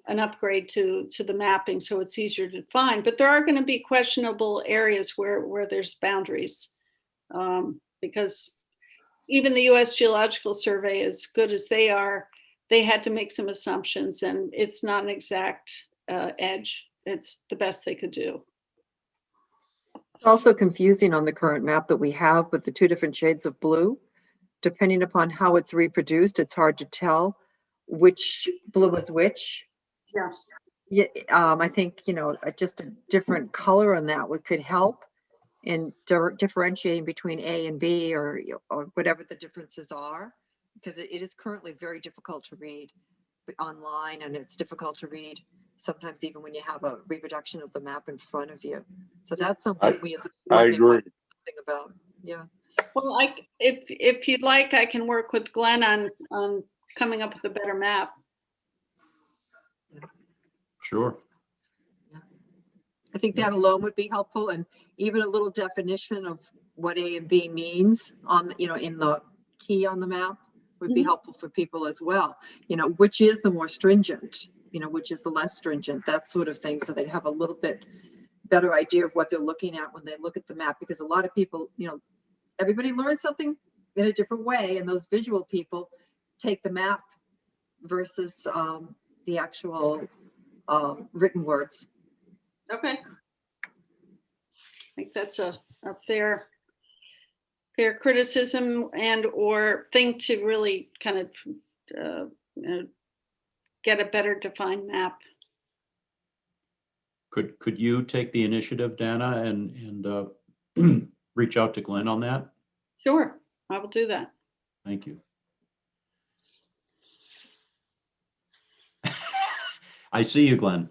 an upgrade to the mapping so it's easier to find. But there are going to be questionable areas where there's boundaries, because even the US Geological Survey, as good as they are, they had to make some assumptions, and it's not an exact edge. It's the best they could do. It's also confusing on the current map that we have with the two different shades of blue. Depending upon how it's reproduced, it's hard to tell which blue is which. Yeah. Yeah, I think, you know, just a different color on that could help in differentiating between A and B, or whatever the differences are, because it is currently very difficult to read online, and it's difficult to read sometimes even when you have a reproduction of the map in front of you. So that's something we as a board I may agree. want to do something about. Yeah. Well, if you'd like, I can work with Glenn on coming up with a better map. Sure. I think that alone would be helpful, and even a little definition of what A and B means on, you know, in the key on the map would be helpful for people as well. You know, which is the more stringent, you know, which is the less stringent, that sort of thing. So they'd have a little bit better idea of what they're looking at when they look at the map, because a lot of people, you know, everybody learns something in a different way, and those visual people take the map versus the actual written words. Okay. I think that's a fair criticism and or thing to really kind of get a better defined map. Could you take the initiative, Dana, and reach out to Glenn on that? Sure, I will do that. Thank you. I see you, Glenn.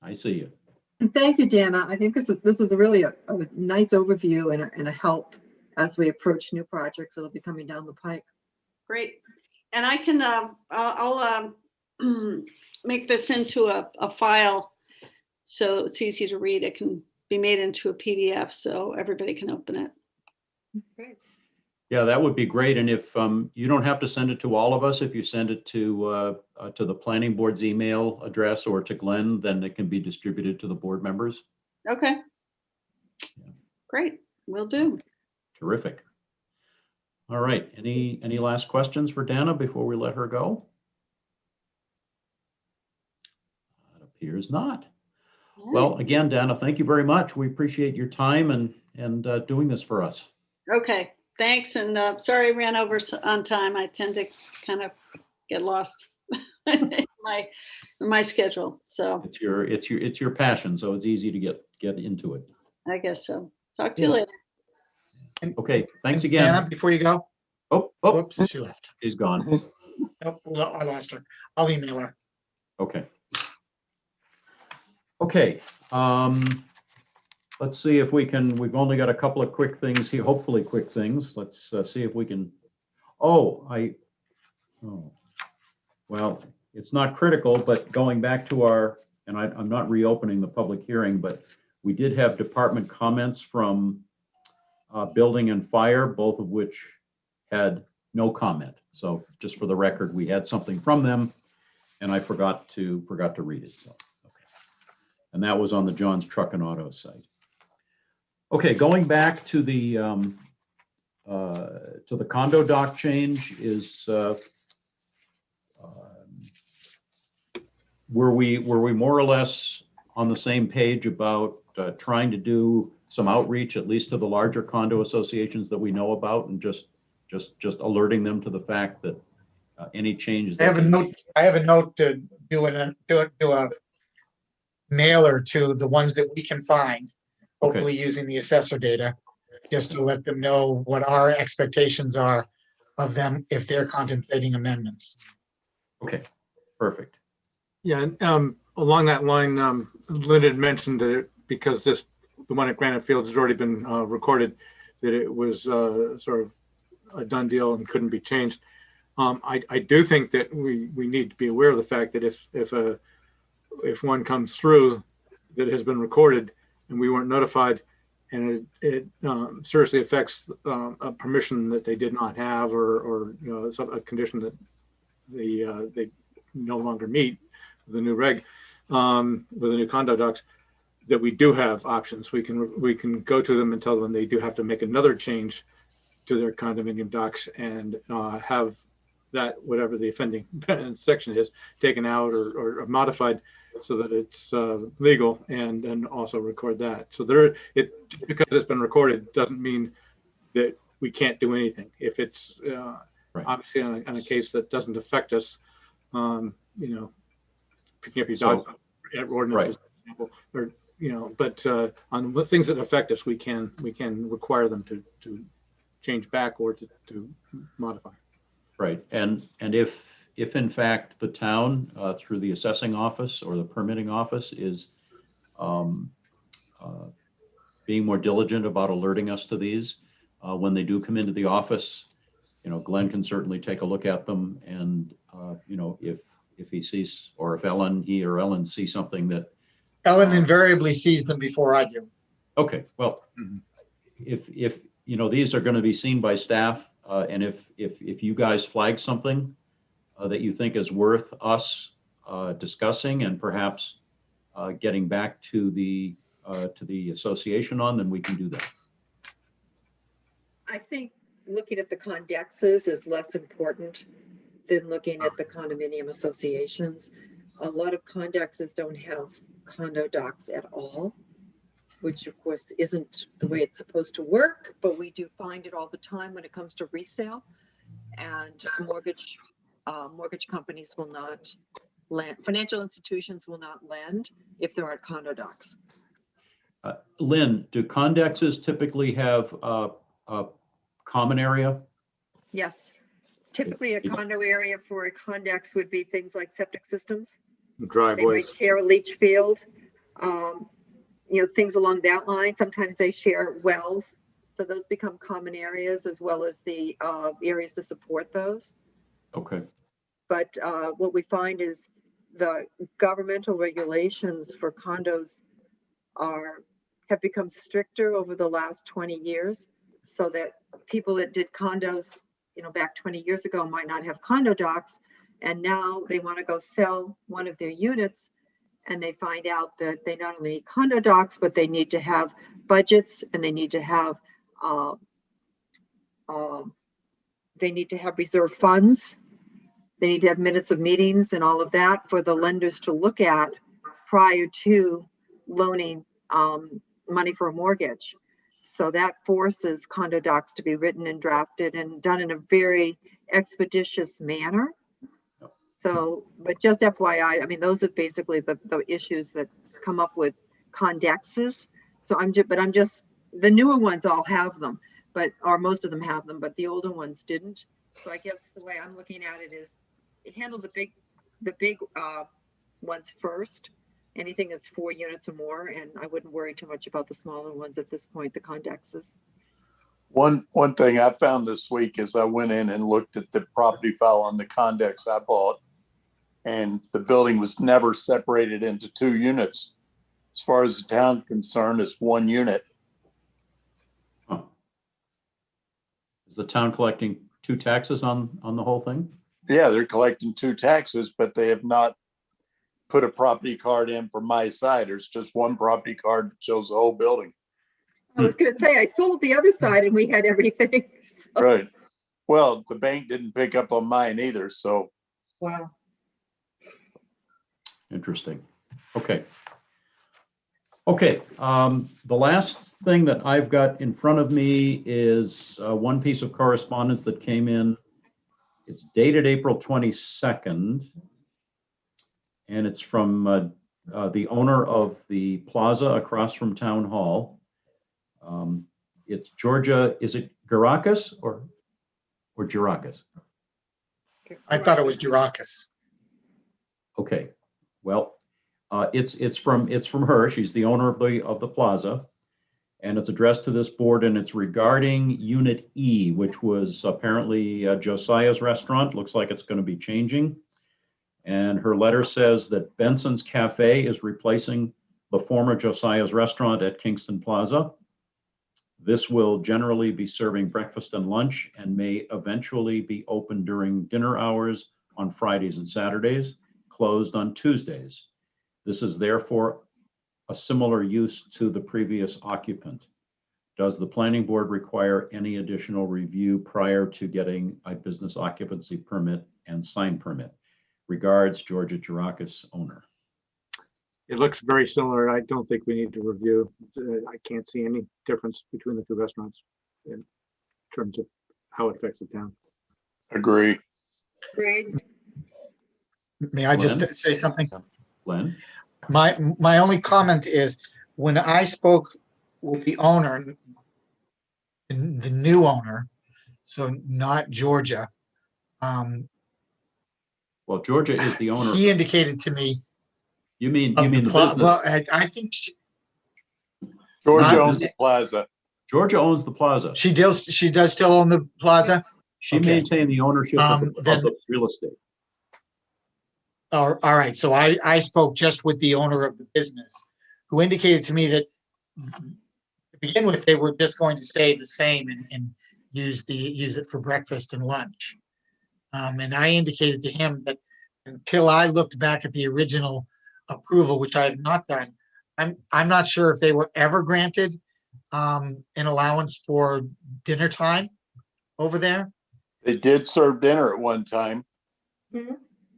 I see you. And thank you, Dana. I think this was a really a nice overview and a help as we approach new projects that'll be coming down the pike. Great. And I can, I'll make this into a file so it's easy to read. It can be made into a PDF so everybody can open it. Great. Yeah, that would be great. And if you don't have to send it to all of us, if you send it to the planning board's email address or to Glenn, then it can be distributed to the board members. Okay. Yeah. Great, will do. Terrific. All right. Any last questions for Dana before we let her go? It appears not. Well, again, Dana, thank you very much. We appreciate your time and doing this for us. Okay, thanks, and sorry I ran over on time. I tend to kind of get lost in my schedule, so It's your passion, so it's easy to get into it. I guess so. Talk to you later. Okay, thanks again. Anna, before you go, Oh, whoops, she left. she's gone. Nope, well, I lost her. I'll email her. Okay. Okay. Let's see if we can, we've only got a couple of quick things here, hopefully quick things. Let's see if we can, well, it's not critical, but going back to and I'm not reopening the public hearing, but we did have department comments from building and fire, both of which had no comment. So just for the record, we had something from them and I forgot to read it. So, okay. And that was on the John's Truck and Auto site. Okay, going back to the condo dock change is, were we more or less on the same page about trying to do some outreach, at least to the larger condo associations that we know about, and just alerting them to the fact that any changes. I have a note to do a mailer to the ones that we can find, hopefully using the assessor data, just to let them know what our expectations are of them if they're contemplating amendments. Okay, perfect. Yeah, along that line, Lynn had mentioned that because the one at Granite Fields has already been recorded, that it was sort of a done deal and couldn't be changed. I do think that we need to be aware of the fact that if one comes through that has been recorded and we weren't notified, and it seriously affects a permission that they did not have, or a condition that they no longer meet with the new reg, with the new condo docs, that we do have options. We can go to them and tell them they do have to make another change to their condominium docs and have that, whatever the offending section is, taken out or modified so that it's legal, and then also record that. So because it's been recorded doesn't mean that we can't do anything. If it's obviously on a case that doesn't affect us, picking up your dog ordinances, for example, or but on things that affect us, we can require them to change back or to modify. Right, and if in fact the town through the assessing office or the permitting office is being more diligent about alerting us to these when they do come into the office, Glenn can certainly take a look at them, and if he sees, or if he or Ellen see something that Ellen invariably sees them before I do. Okay, well, if these are going to be seen by staff, and if you guys flag something that you think is worth us discussing and perhaps getting back to the association on, then we can do that. I think looking at the condexes is less important than looking at the condominium associations. A lot of condexes don't have condo docs at all, which of course isn't the way it's supposed to work, but we do find it all the time when it comes to resale, and mortgage companies will not lend, financial institutions will not lend if there aren't condo docs. Lynn, do condexes typically have a common area? Yes, typically a condo area for a condex would be things like septic systems. Driveways. They might share a leach field, things along that line. Sometimes they share wells. So those become common areas, as well as the areas to support those. Okay. But what we find is the governmental regulations for condos have become stricter over the last 20 years, so that people that did condos, back 20 years ago might not have condo docs. And now they want to go sell one of their units, and they find out that they not only need condo docs, but they need to have budgets, and they need to have reserve funds. They need to have minutes of meetings and all of that for the lenders to look at prior to loaning money for a mortgage. So that forces condo docs to be written and drafted and done in a very expeditious manner. So, but just FYI, I mean, those are basically the issues that come up with condexes. So the newer ones all have them, or most of them have them, but the older ones didn't. So I guess the way I'm looking at it is handle the big ones first, anything that's 4 units or more, and I wouldn't worry too much about the smaller ones at this point, the condexes. One thing I found this week is I went in and looked at the property file on the condex I bought, and the building was never separated into 2 units. As far as the town concerned, it's 1 unit. Huh. Is the town collecting 2 taxes on the whole thing? Yeah, they're collecting 2 taxes, but they have not put a property card in for my side. There's just 1 property card that shows the whole building. I was going to say, I sold the other side and we had everything. So. Right. Well, the bank didn't pick up on mine either, so. Wow. Interesting. Okay. Okay. The last thing that I've got in front of me is one piece of correspondence that came in. It's dated April 22nd, and it's from the owner of the plaza across from Town Hall. It's Georgia. Is it Girakis or Girakis? I thought it was Girakis. Okay. Well, it's from her. She's the owner of the plaza, and it's addressed to this board, and it's regarding Unit E, which was apparently Josiah's restaurant. Looks like it's going to be changing. And her letter says that Benson's Cafe is replacing the former Josiah's restaurant at Kingston Plaza. This will generally be serving breakfast and lunch and may eventually be open during dinner hours on Fridays and Saturdays, closed on Tuesdays. This is therefore a similar use to the previous occupant. Does the planning board require any additional review prior to getting a business occupancy permit and sign permit? Regards, Georgia Girakis, owner. It looks very similar. I don't think we need to review. I can't see any difference between the 2 restaurants in terms of how it affects the town. Agree. Great. May I just Glenn? say something? Glenn? My only comment is, when I spoke with the owner, the new owner, so not Georgia, Well, Georgia is the owner. he indicated to me. You mean the business? Well, I think Georgia owns the plaza. Georgia owns the plaza. she does still own the plaza. She Okay. maintained the ownership of Then- the real estate. All right, so I spoke just with the owner of the business, who indicated to me that to begin with, they were just going to stay the same and use it for breakfast and lunch. And I indicated to him that until I looked back at the original approval, which I have not done, I'm not sure if they were ever granted an allowance for dinner time over there. They did serve dinner at one time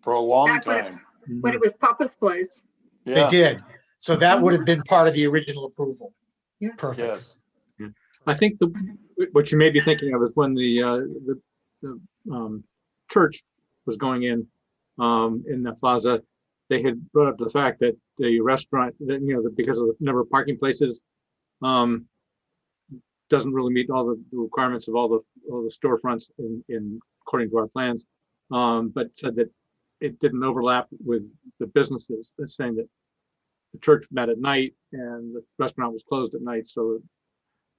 for a long Back time. When it was Papa's place. They Yeah, did. So that would have been part of the original approval. Yeah. Perfect. yes. I think what you may be thinking of is when the church was going in the plaza, they had brought up the fact that the restaurant, that because of the number of parking places, doesn't really meet all the requirements of all the storefronts in according to our plans, but said that it didn't overlap with the businesses. It's saying that the church met at night and the restaurant was closed at night, so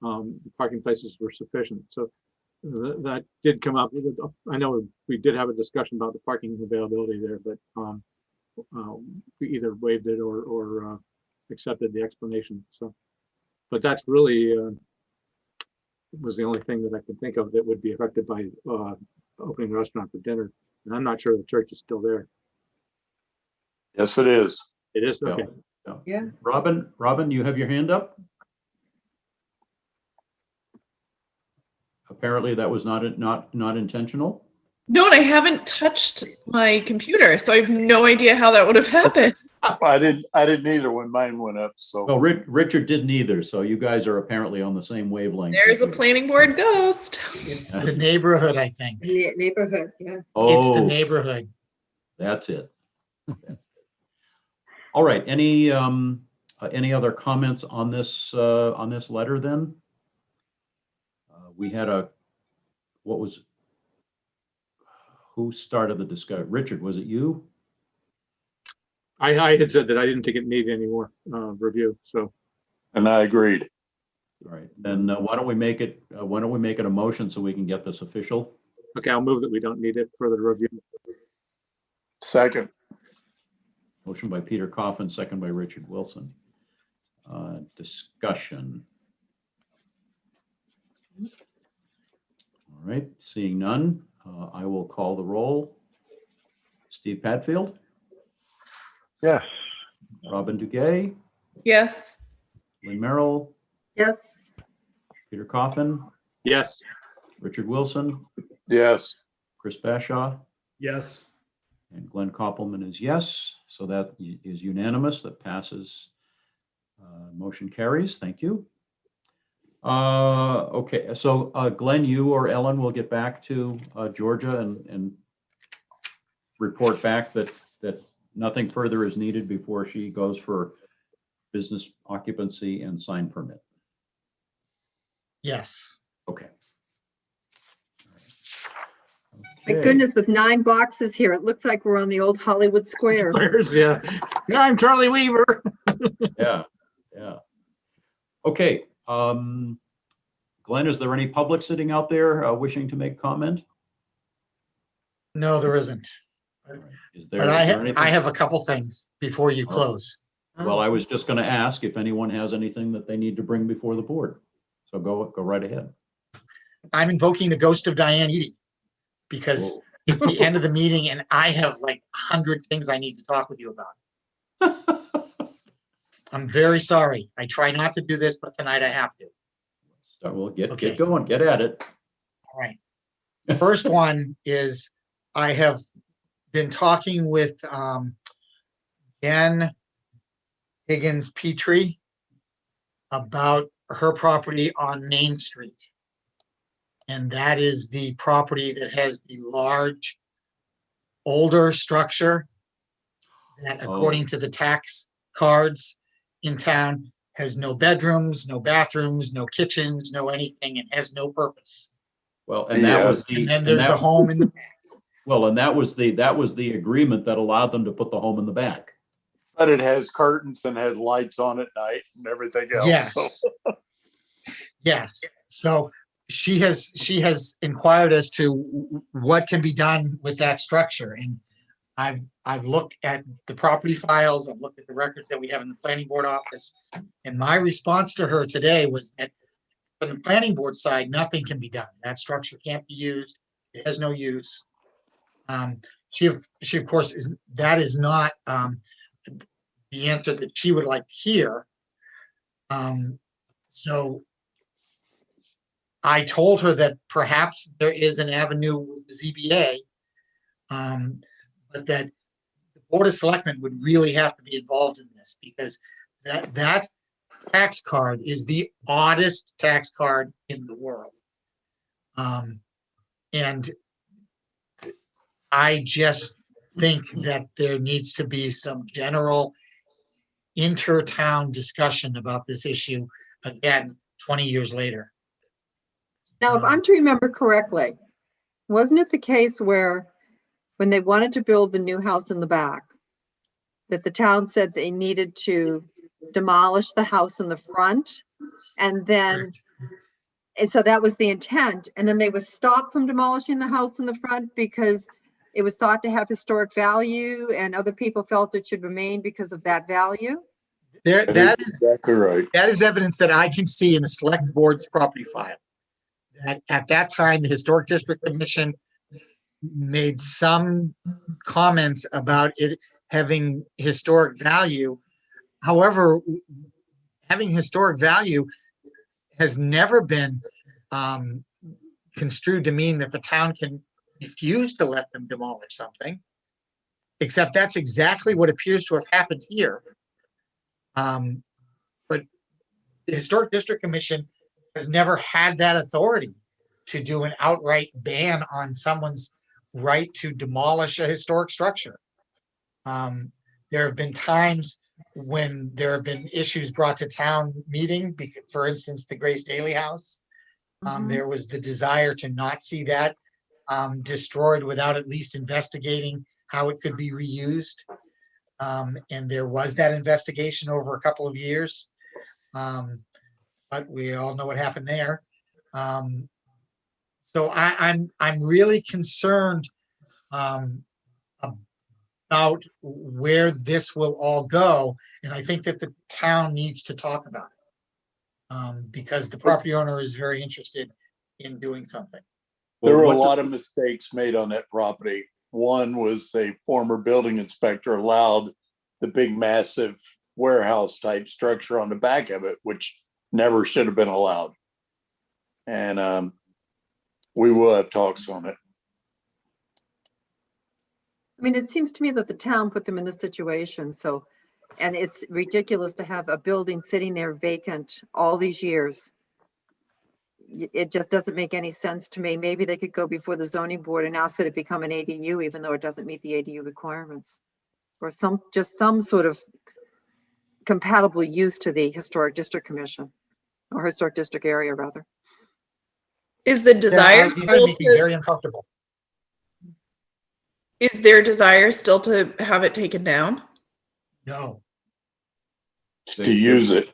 the parking places were sufficient. So that did come up. I know we did have a discussion about the parking availability there, but we either waived it or accepted the explanation. So, but that's really was the only thing that I can think of that would be affected by opening a restaurant for dinner. And I'm not sure the church is still there. Yes, it is. It is, Yeah. okay. Yeah. Robin, you have your hand up? Apparently that was not intentional. No, and I haven't touched my computer, so I have no idea how that would have happened. I didn't either when mine went up, so. Well, Richard didn't either, so you guys are apparently on the same wavelength. There's a planning board ghost. It's the neighborhood, I think. Neighborhood, yeah. It's the Oh, neighborhood. that's it. That's it. All right, any other comments on this letter then? We had who started the discussion? Richard, was it you? I had said that I didn't think it needed any more review, so. And I agreed. All right, then why don't we make it a motion so we can get this official? Okay, I'll move that we don't need it further review. Second. Motion by Peter Coffin, second by Richard Wilson. Discussion. All right, seeing none, I will call the roll. Steve Padfield, Yes. Robin Duguay, Yes. Lynn Merrill, Yes. Peter Coffin, Yes. Richard Wilson, Yes. Chris Bashaw, Yes. and Glenn Koppelman is yes. So that is unanimous. That passes. Motion carries. Thank you. Okay, so Glenn, you or Ellen will get back to Georgia and report back that nothing further is needed before she goes for business occupancy and sign permit. Yes. Okay. My goodness, with 9 boxes here, it looks like we're on the old Hollywood Squares. Yeah. I'm Charlie Weaver. Yeah. Okay. Glenn, is there any public sitting out there wishing to make comment? No, there isn't. Is there, But is I there have, anything? I have a couple things before you All right. close. Well, I was just going to ask if anyone has anything that they need to bring before the board. So go right ahead. I'm invoking the ghost of Diane Eady because it's the end of the meeting and I have like 100 things I need to talk with you about. I'm very sorry. I try not to do this, but tonight I have to. So we'll get Okay. going, get at it. All right. The first one is I have been talking with Jen Higgins Petrie about her property on Main Street. And that is the property that has the large, older structure that, according to the tax cards in town, has no bedrooms, no bathrooms, no kitchens, no anything, and has no purpose. Well, and that was And then there's the home in the back. well, and that was the agreement that allowed them to put the home in the back. But it has curtains and has lights on at night and everything else. Yes. So Yes. So she has inquired as to what can be done with that structure. And I've looked at the property files, I've looked at the records that we have in the planning board office. And my response to her today was that from the planning board side, nothing can be done. That structure can't be used. It has no use. She of course is not the answer that she would like to hear. So I told her that perhaps there is an avenue with the ZBA, but that the Board of Selectmen would really have to be involved in this because that tax card is the oddest tax card in the world. And I just think that there needs to be some general inter-town discussion about this issue again 20 years later. Now, if I'm to remember correctly, wasn't it the case where when they wanted to build the new house in the back, that the town said they needed to demolish the house in the front? And then, and so that was the intent. And then they were stopped from demolishing the house in the front because it was thought to have historic value and other people felt it should remain because of that value? That that is exactly right. is evidence that I can see in the select board's property file. At that time, the Historic District Commission made some comments about it having historic value. However, having historic value has never been construed to mean that the town can refuse to let them demolish something, except that's exactly what appears to have happened here. But the Historic District Commission has never had that authority to do an outright ban on someone's right to demolish a historic structure. There have been times when there have been issues brought to town meeting, for instance, the Grace Daly House. There was the desire to not see that destroyed without at least investigating how it could be reused. And there was that investigation over a couple of years. But we all know what happened there. So I'm really concerned about where this will all go. And I think that the town needs to talk about it. Because the property owner is very interested in doing something. There were a lot of mistakes made on that property. One was a former building inspector allowed the big massive warehouse type structure on the back of it, which never should have been allowed. And we will have talks on it. I mean, it seems to me that the town put them in this situation, so, and it's ridiculous to have a building sitting there vacant all these years. It just doesn't make any sense to me. Maybe they could go before the zoning board and ask that it become an ADU, even though it doesn't meet the ADU requirements. Or just some sort of compatible use to the Historic District Commission, or Historic District area, rather. Is the desire It's still gonna make me to, very uncomfortable. is their desire still to have it taken down? No. To use it.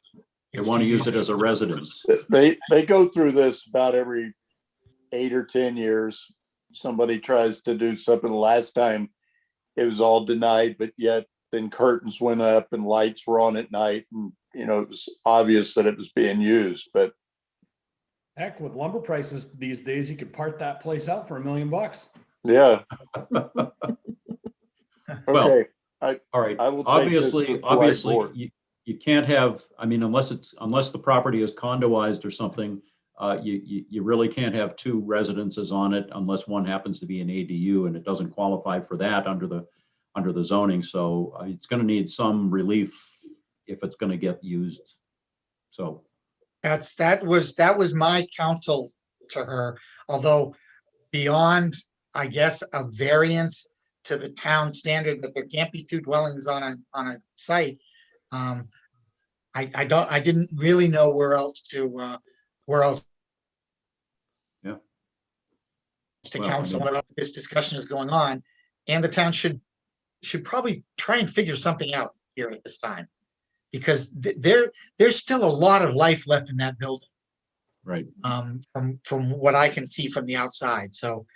They want to use it as a residence. They go through this about every 8 or 10 years. Somebody tries to do something. Last time it was all denied, but yet then curtains went up and lights were on at night. And, you know, it was obvious that it was being used, but. Heck, with lumber prices these days, you could part that place out for $1 million. Yeah. Well, Okay. All right. I will take this Obviously, with the right board. you can't have, I mean, unless the property is condoized or something, you really can't have two residences on it unless one happens to be an ADU, and it doesn't qualify for that under the zoning. So it's going to need some relief if it's going to get used. So That was my counsel to her, although beyond, I guess, a variance to the town standard that there can't be two dwellings on a site. I didn't really know where else to counsel about this discussion is going on, and the town should probably try and figure something out here at this time, because there's still a lot of life left in that building. Right. From what I can see from the outside. So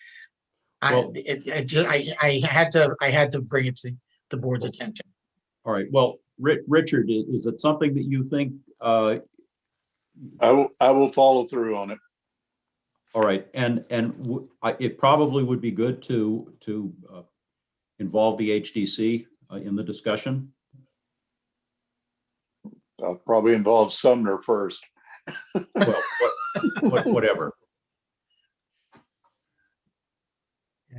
Well, I had to bring it to the board's attention. All right. Well, Richard, is it something that you think? I will follow through on it. All right, and it probably would be good to involve the HDC in the discussion. I'll probably involve Sumner first. Well, whatever.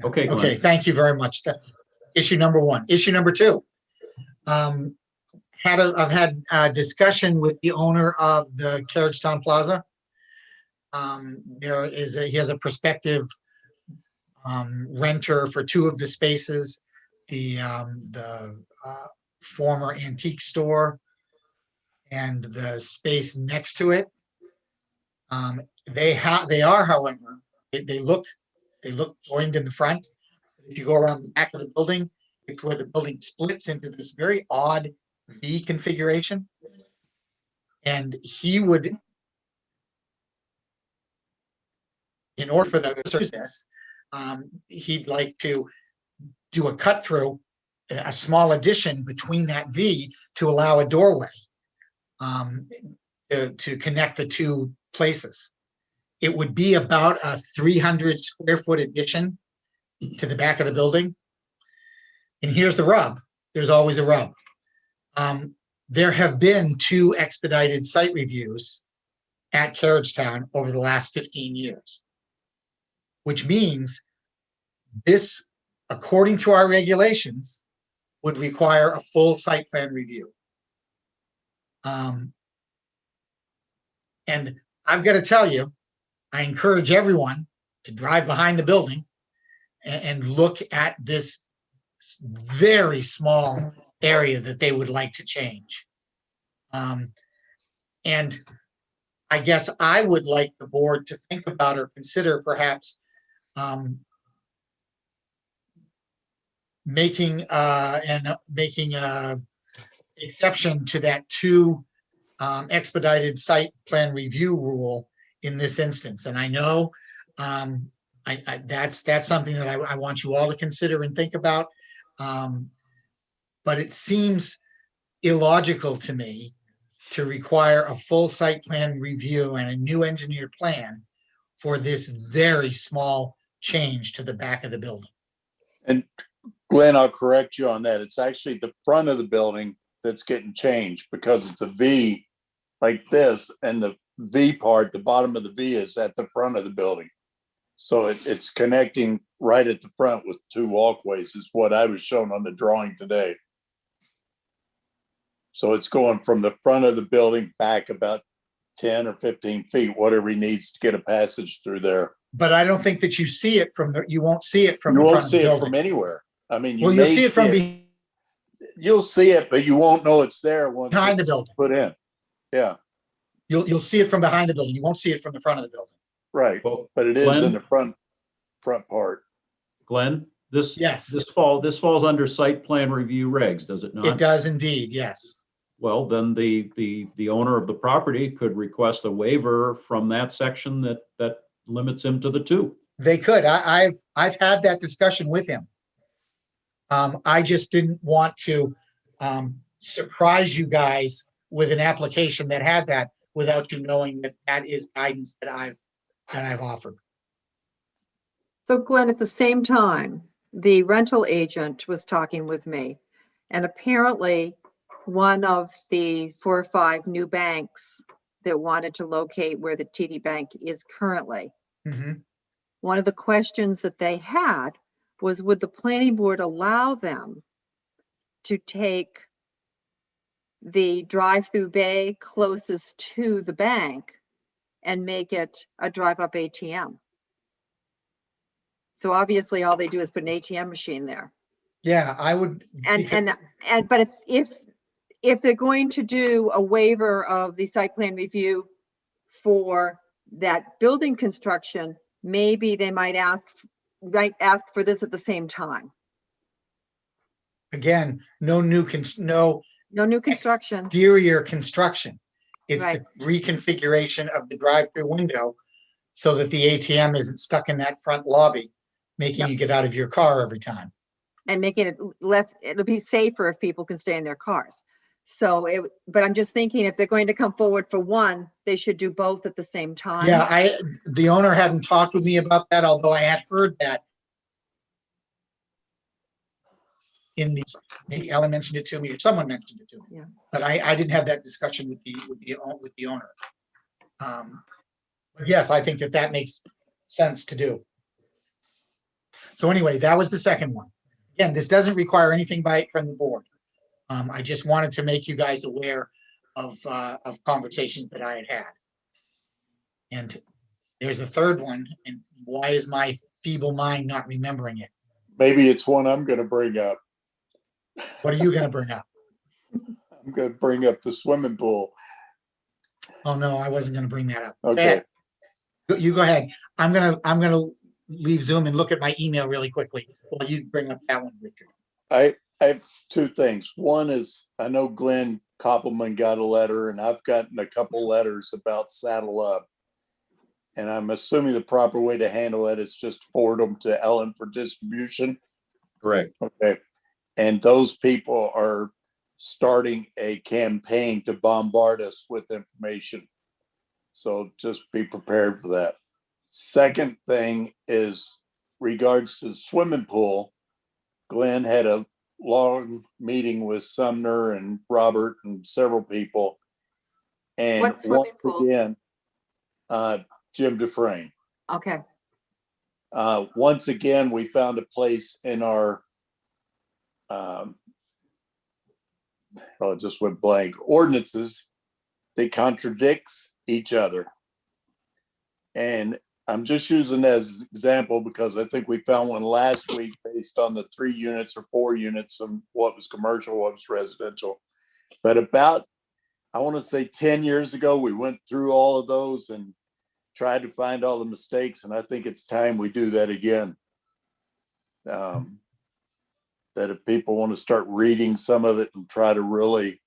Okay. Glenn. Okay. Thank you very much. Issue number one. Issue number two. I've had a discussion with the owner of the Carriagetown Plaza. He has a prospective renter for two of the spaces, the former antique store and the space next to it. They are, however, they look joined in the front. If you go around the back of the building, it's where the building splits into this very odd V configuration. And he would, in order for the service, he'd like to do a cut through, a small addition between that V to allow a doorway to connect the two places. It would be about a 300 square foot addition to the back of the building. And here's the rub. There's always a rub. There have been 2 expedited site reviews at Carriagetown over the last 15 years, which means this, according to our regulations, would require a full site plan review. And I've got to tell you, I encourage everyone to drive behind the building and look at this very small area that they would like to change. And I guess I would like the board to think about or consider perhaps making a exception to that 2 expedited site plan review rule in this instance. And I know that's something that I want you all to consider and think about. But it seems illogical to me to require a full site plan review and a new engineered plan for this very small change to the back of the building. And Glenn, I'll correct you on that. It's actually the front of the building that's getting changed because it's a V like this, and the V part, the bottom of the V is at the front of the building. So it's connecting right at the front with 2 walkways is what I was shown on the drawing today. So it's going from the front of the building back about 10 or 15 feet, whatever he needs to get a passage through there. But I don't think that you see it from the, you won't see it from You the won't front of the see it building. from anywhere. I mean, Well, you'll see it from you'll see it, but you won't know it's there once behind the it's building. put in. Yeah, You'll see it from behind the building. You won't see it from the front of the building. right. Well, But it is Glenn? in the front part. Glenn, this Yes, this falls under site plan review regs, does it not? it does indeed. Yes. Well, then the owner of the property could request a waiver from that section that limits him to the 2. They could. I've had that discussion with him. I just didn't want to surprise you guys with an application that had that without you knowing that that is guidance that I've offered. So Glenn, at the same time, the rental agent was talking with me, and apparently one of the 4 or 5 new banks that wanted to locate where the TD Bank is currently. Mhm. One of the questions that they had was, would the planning board allow them to take the drive-through bay closest to the bank and make it a drive-up ATM? So obviously all they do is put an ATM machine there. Yeah, I would. But if they're going to do a waiver of the site plan review for that building construction, maybe they might ask for this at the same time. Again, no new construction. exterior construction. It's Right. the reconfiguration of the drive-through window so that the ATM isn't stuck in that front lobby, making you get out of your car every time. And making it it'll be safer if people can stay in their cars. So but I'm just thinking if they're going to come forward for one, they should do both at the same time. Yeah, the owner hadn't talked with me about that, although I had heard that in the, maybe Ellen mentioned it to me or someone mentioned it to me. Yeah. But I didn't have that discussion with the owner. But yes, I think that makes sense to do. So anyway, that was the second one. Again, this doesn't require anything from the board. I just wanted to make you guys aware of conversations that I had had. And there's a third one, and why is my feeble mind not remembering it? Maybe it's one I'm going to bring up. What are you going to bring up? I'm going to bring up the swimming pool. Oh no, I wasn't going to bring that up. Okay. You go ahead. I'm gonna leave Zoom and look at my email really quickly while you bring up that one, Richard. I have 2 things. One is I know Glenn Koppelman got a letter, and I've gotten a couple letters about Saddle Up. And I'm assuming the proper way to handle it is just forward them to Ellen for distribution. Correct. Okay. And those people are starting a campaign to bombard us with information. So just be prepared for that. Second thing is regards to the swimming pool. Glenn had a long meeting with Sumner and Robert and several people. And What swimming once pool? again, Jim Dufresne. Okay. Once again, we found a place in our, it just went blank, ordinances that contradicts each other. And I'm just using that as an example because I think we found one last week based on the 3 units or 4 units and what was commercial, what was residential. But about, I want to say 10 years ago, we went through all of those and tried to find all the mistakes. And I think it's time we do that again. That if people want to start reading some of it and try to really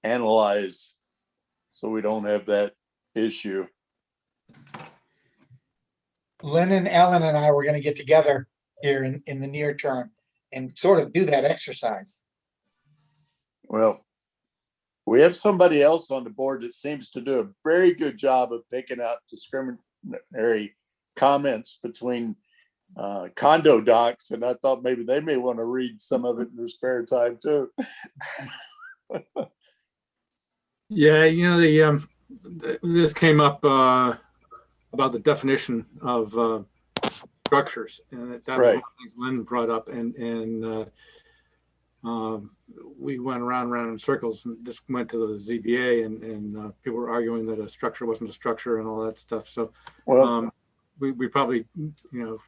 analyze so we don't have that issue. Lynn and Ellen and I were going to get together here in the near term and sort of do that exercise. Well, we have somebody else on the board that seems to do a very good job of picking out discriminatory comments between condo docs, and I thought maybe they may want to read some of it in their spare time too. Yeah, you know, this came up about the definition of structures, and that was Right. one of the things Lynn brought up, and we went around in circles, and this went to the ZBA, and people were arguing that a structure wasn't a structure and all that stuff. So Well, we probably, you know,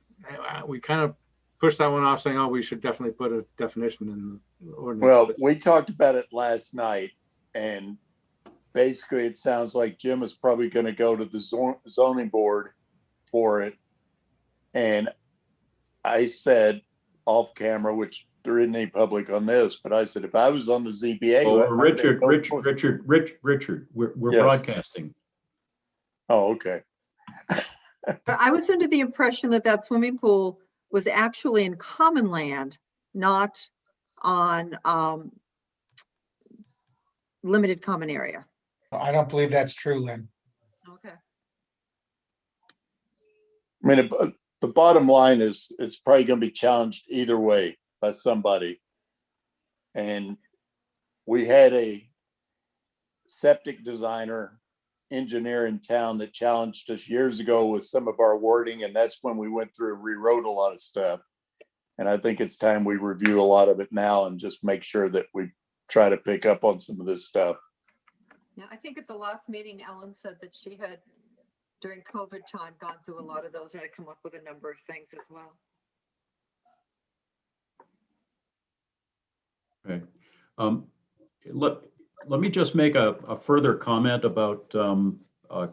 we kind of pushed that one off, saying, oh, we should definitely put a definition in the ordinance. well, we talked about it last night, and basically it sounds like Jim is probably going to go to the zoning board for it. And I said off camera, which there isn't any public on this, but I said, if I was on the ZBA. Oh, Richard, we're Yes. broadcasting. Oh, okay. But I was under the impression that that swimming pool was actually in common land, not on limited common area. I don't believe that's true, Lynn. Okay. I mean, the bottom line is it's probably going to be challenged either way by somebody. And we had a septic designer engineer in town that challenged us years ago with some of our wording. And that's when we went through and rewrote a lot of stuff. And I think it's time we review a lot of it now and just make sure that we try to pick up on some of this stuff. Yeah, I think at the last meeting, Ellen said that she had, during COVID time, gone through a lot of those and had come up with a number of things as well. Okay. Let me just make a further comment about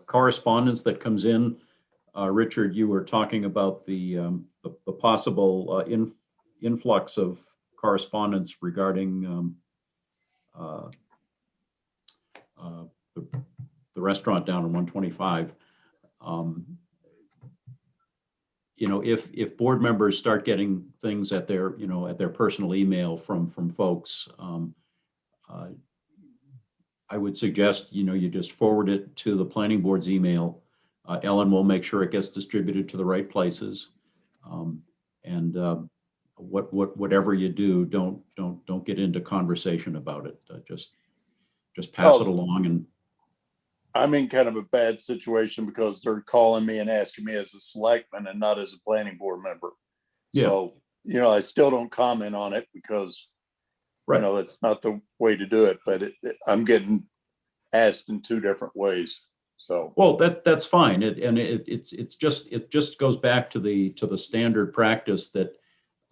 correspondence that comes in. Richard, you were talking about the possible influx of correspondence regarding the restaurant down on 125. You know, if board members start getting things at their, you know, at their personal email from folks, I would suggest, you know, you just forward it to the planning board's email. Ellen will make sure it gets distributed to the right places. Whatever you do, don't get into conversation about it. Just pass it along. And I'm in kind of a bad situation because they're calling me and asking me as a selectman and not as a planning board member. Yeah. So, you know, I still don't comment on it because, right. you know, that's not the way to do it, but I'm getting asked in 2 different ways. So, well, that's fine. It just goes back to the standard practice that,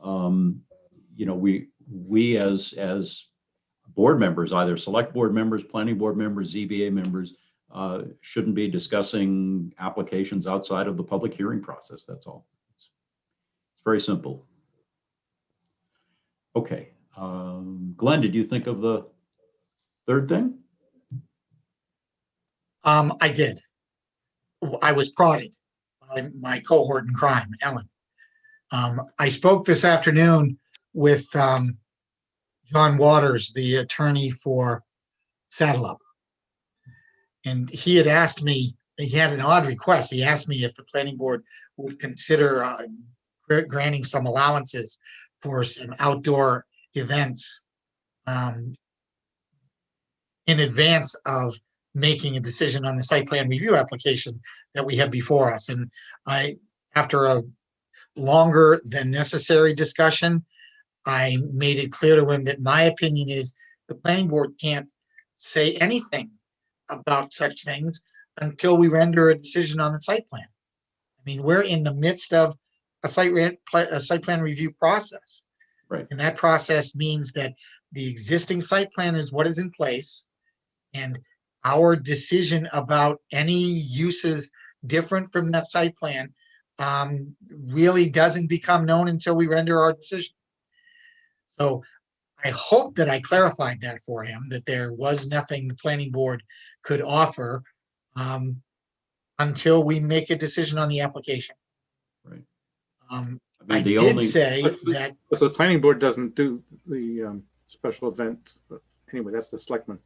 you know, we as board members, either select board members, planning board members, ZBA members, shouldn't be discussing applications outside of the public hearing process. That's all. It's very simple. Okay. Glenn, did you think of the third thing? I did. I was prodded by my cohort in crime, Ellen. I spoke this afternoon with John Waters, the attorney for Saddle Up. And he had asked me he had an odd request. He asked me if the planning board would consider granting some allowances for some outdoor events in advance of making a decision on the site plan review application that we have before us. And after a longer than necessary discussion, I made it clear to him that my opinion is the planning board can't say anything about such things until we render a decision on the site plan. I mean, we're in the midst of a site plan review process. Right. And that process means that the existing site plan is what is in place, and our decision about any uses different from that site plan really doesn't become known until we render our decision. So I hope that I clarified that for him, that there was nothing the planning board could offer until we make a decision on the application. Right. I did say that. So the planning board doesn't do the special event, but anyway, that's the selectmen.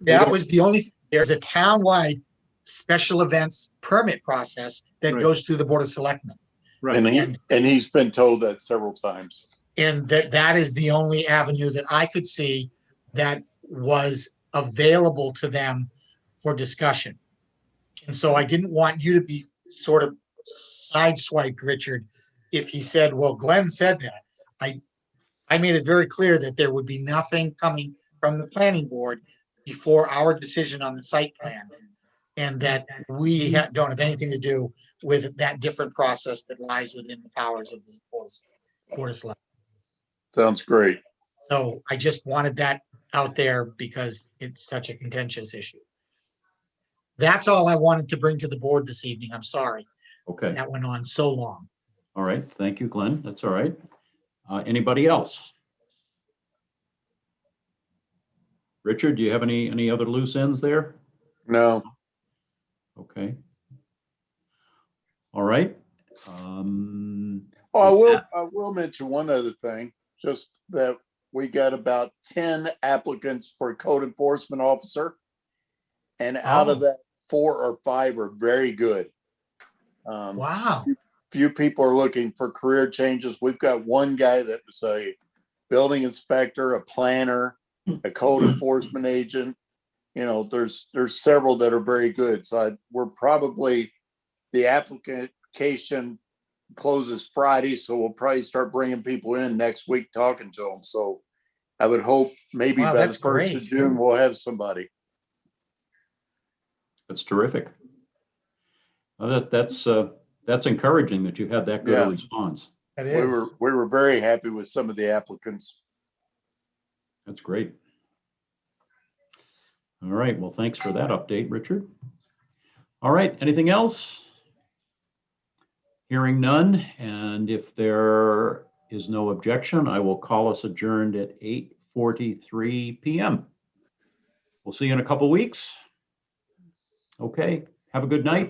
That was the only, there's a townwide special events permit process that Right. goes through the Board of Selectmen. Right. And he's been told that several times. And that is the only avenue that I could see that was available to them for discussion. And so I didn't want you to be sort of sideswiped, Richard, if he said, well, Glenn said that. I made it very clear that there would be nothing coming from the planning board before our decision on the site plan, and that we don't have anything to do with that different process that lies within the powers of the Board of Selectmen. Sounds great. So I just wanted that out there because it's such a contentious issue. That's all I wanted to bring to the board this evening. I'm sorry. Okay. That went on so long. All right. Thank you, Glenn. That's all right. Anybody else? Richard, do you have any other loose ends there? No. Okay. All right. Oh, I will mention one other thing, just that we got about 10 applicants for a code enforcement officer. And out of that, 4 or 5 are very good. Wow. Few people are looking for career changes. We've got one guy that was a building inspector, a planner, a code enforcement agent. You know, there's several that are very good. So we're probably, the application closes Friday, so we'll probably start bringing people in next week, talking to them. So I would hope maybe by the 1st of June, we'll have somebody. That's terrific. That's encouraging that you had that good a response. That is. We were very happy with some of the applicants. That's great. All right. Well, thanks for that update, Richard. All right. Anything else? Hearing none. And if there is no objection, I will call us adjourned at 8:43 p.m. We'll see you in a couple weeks. Okay. Have a good night.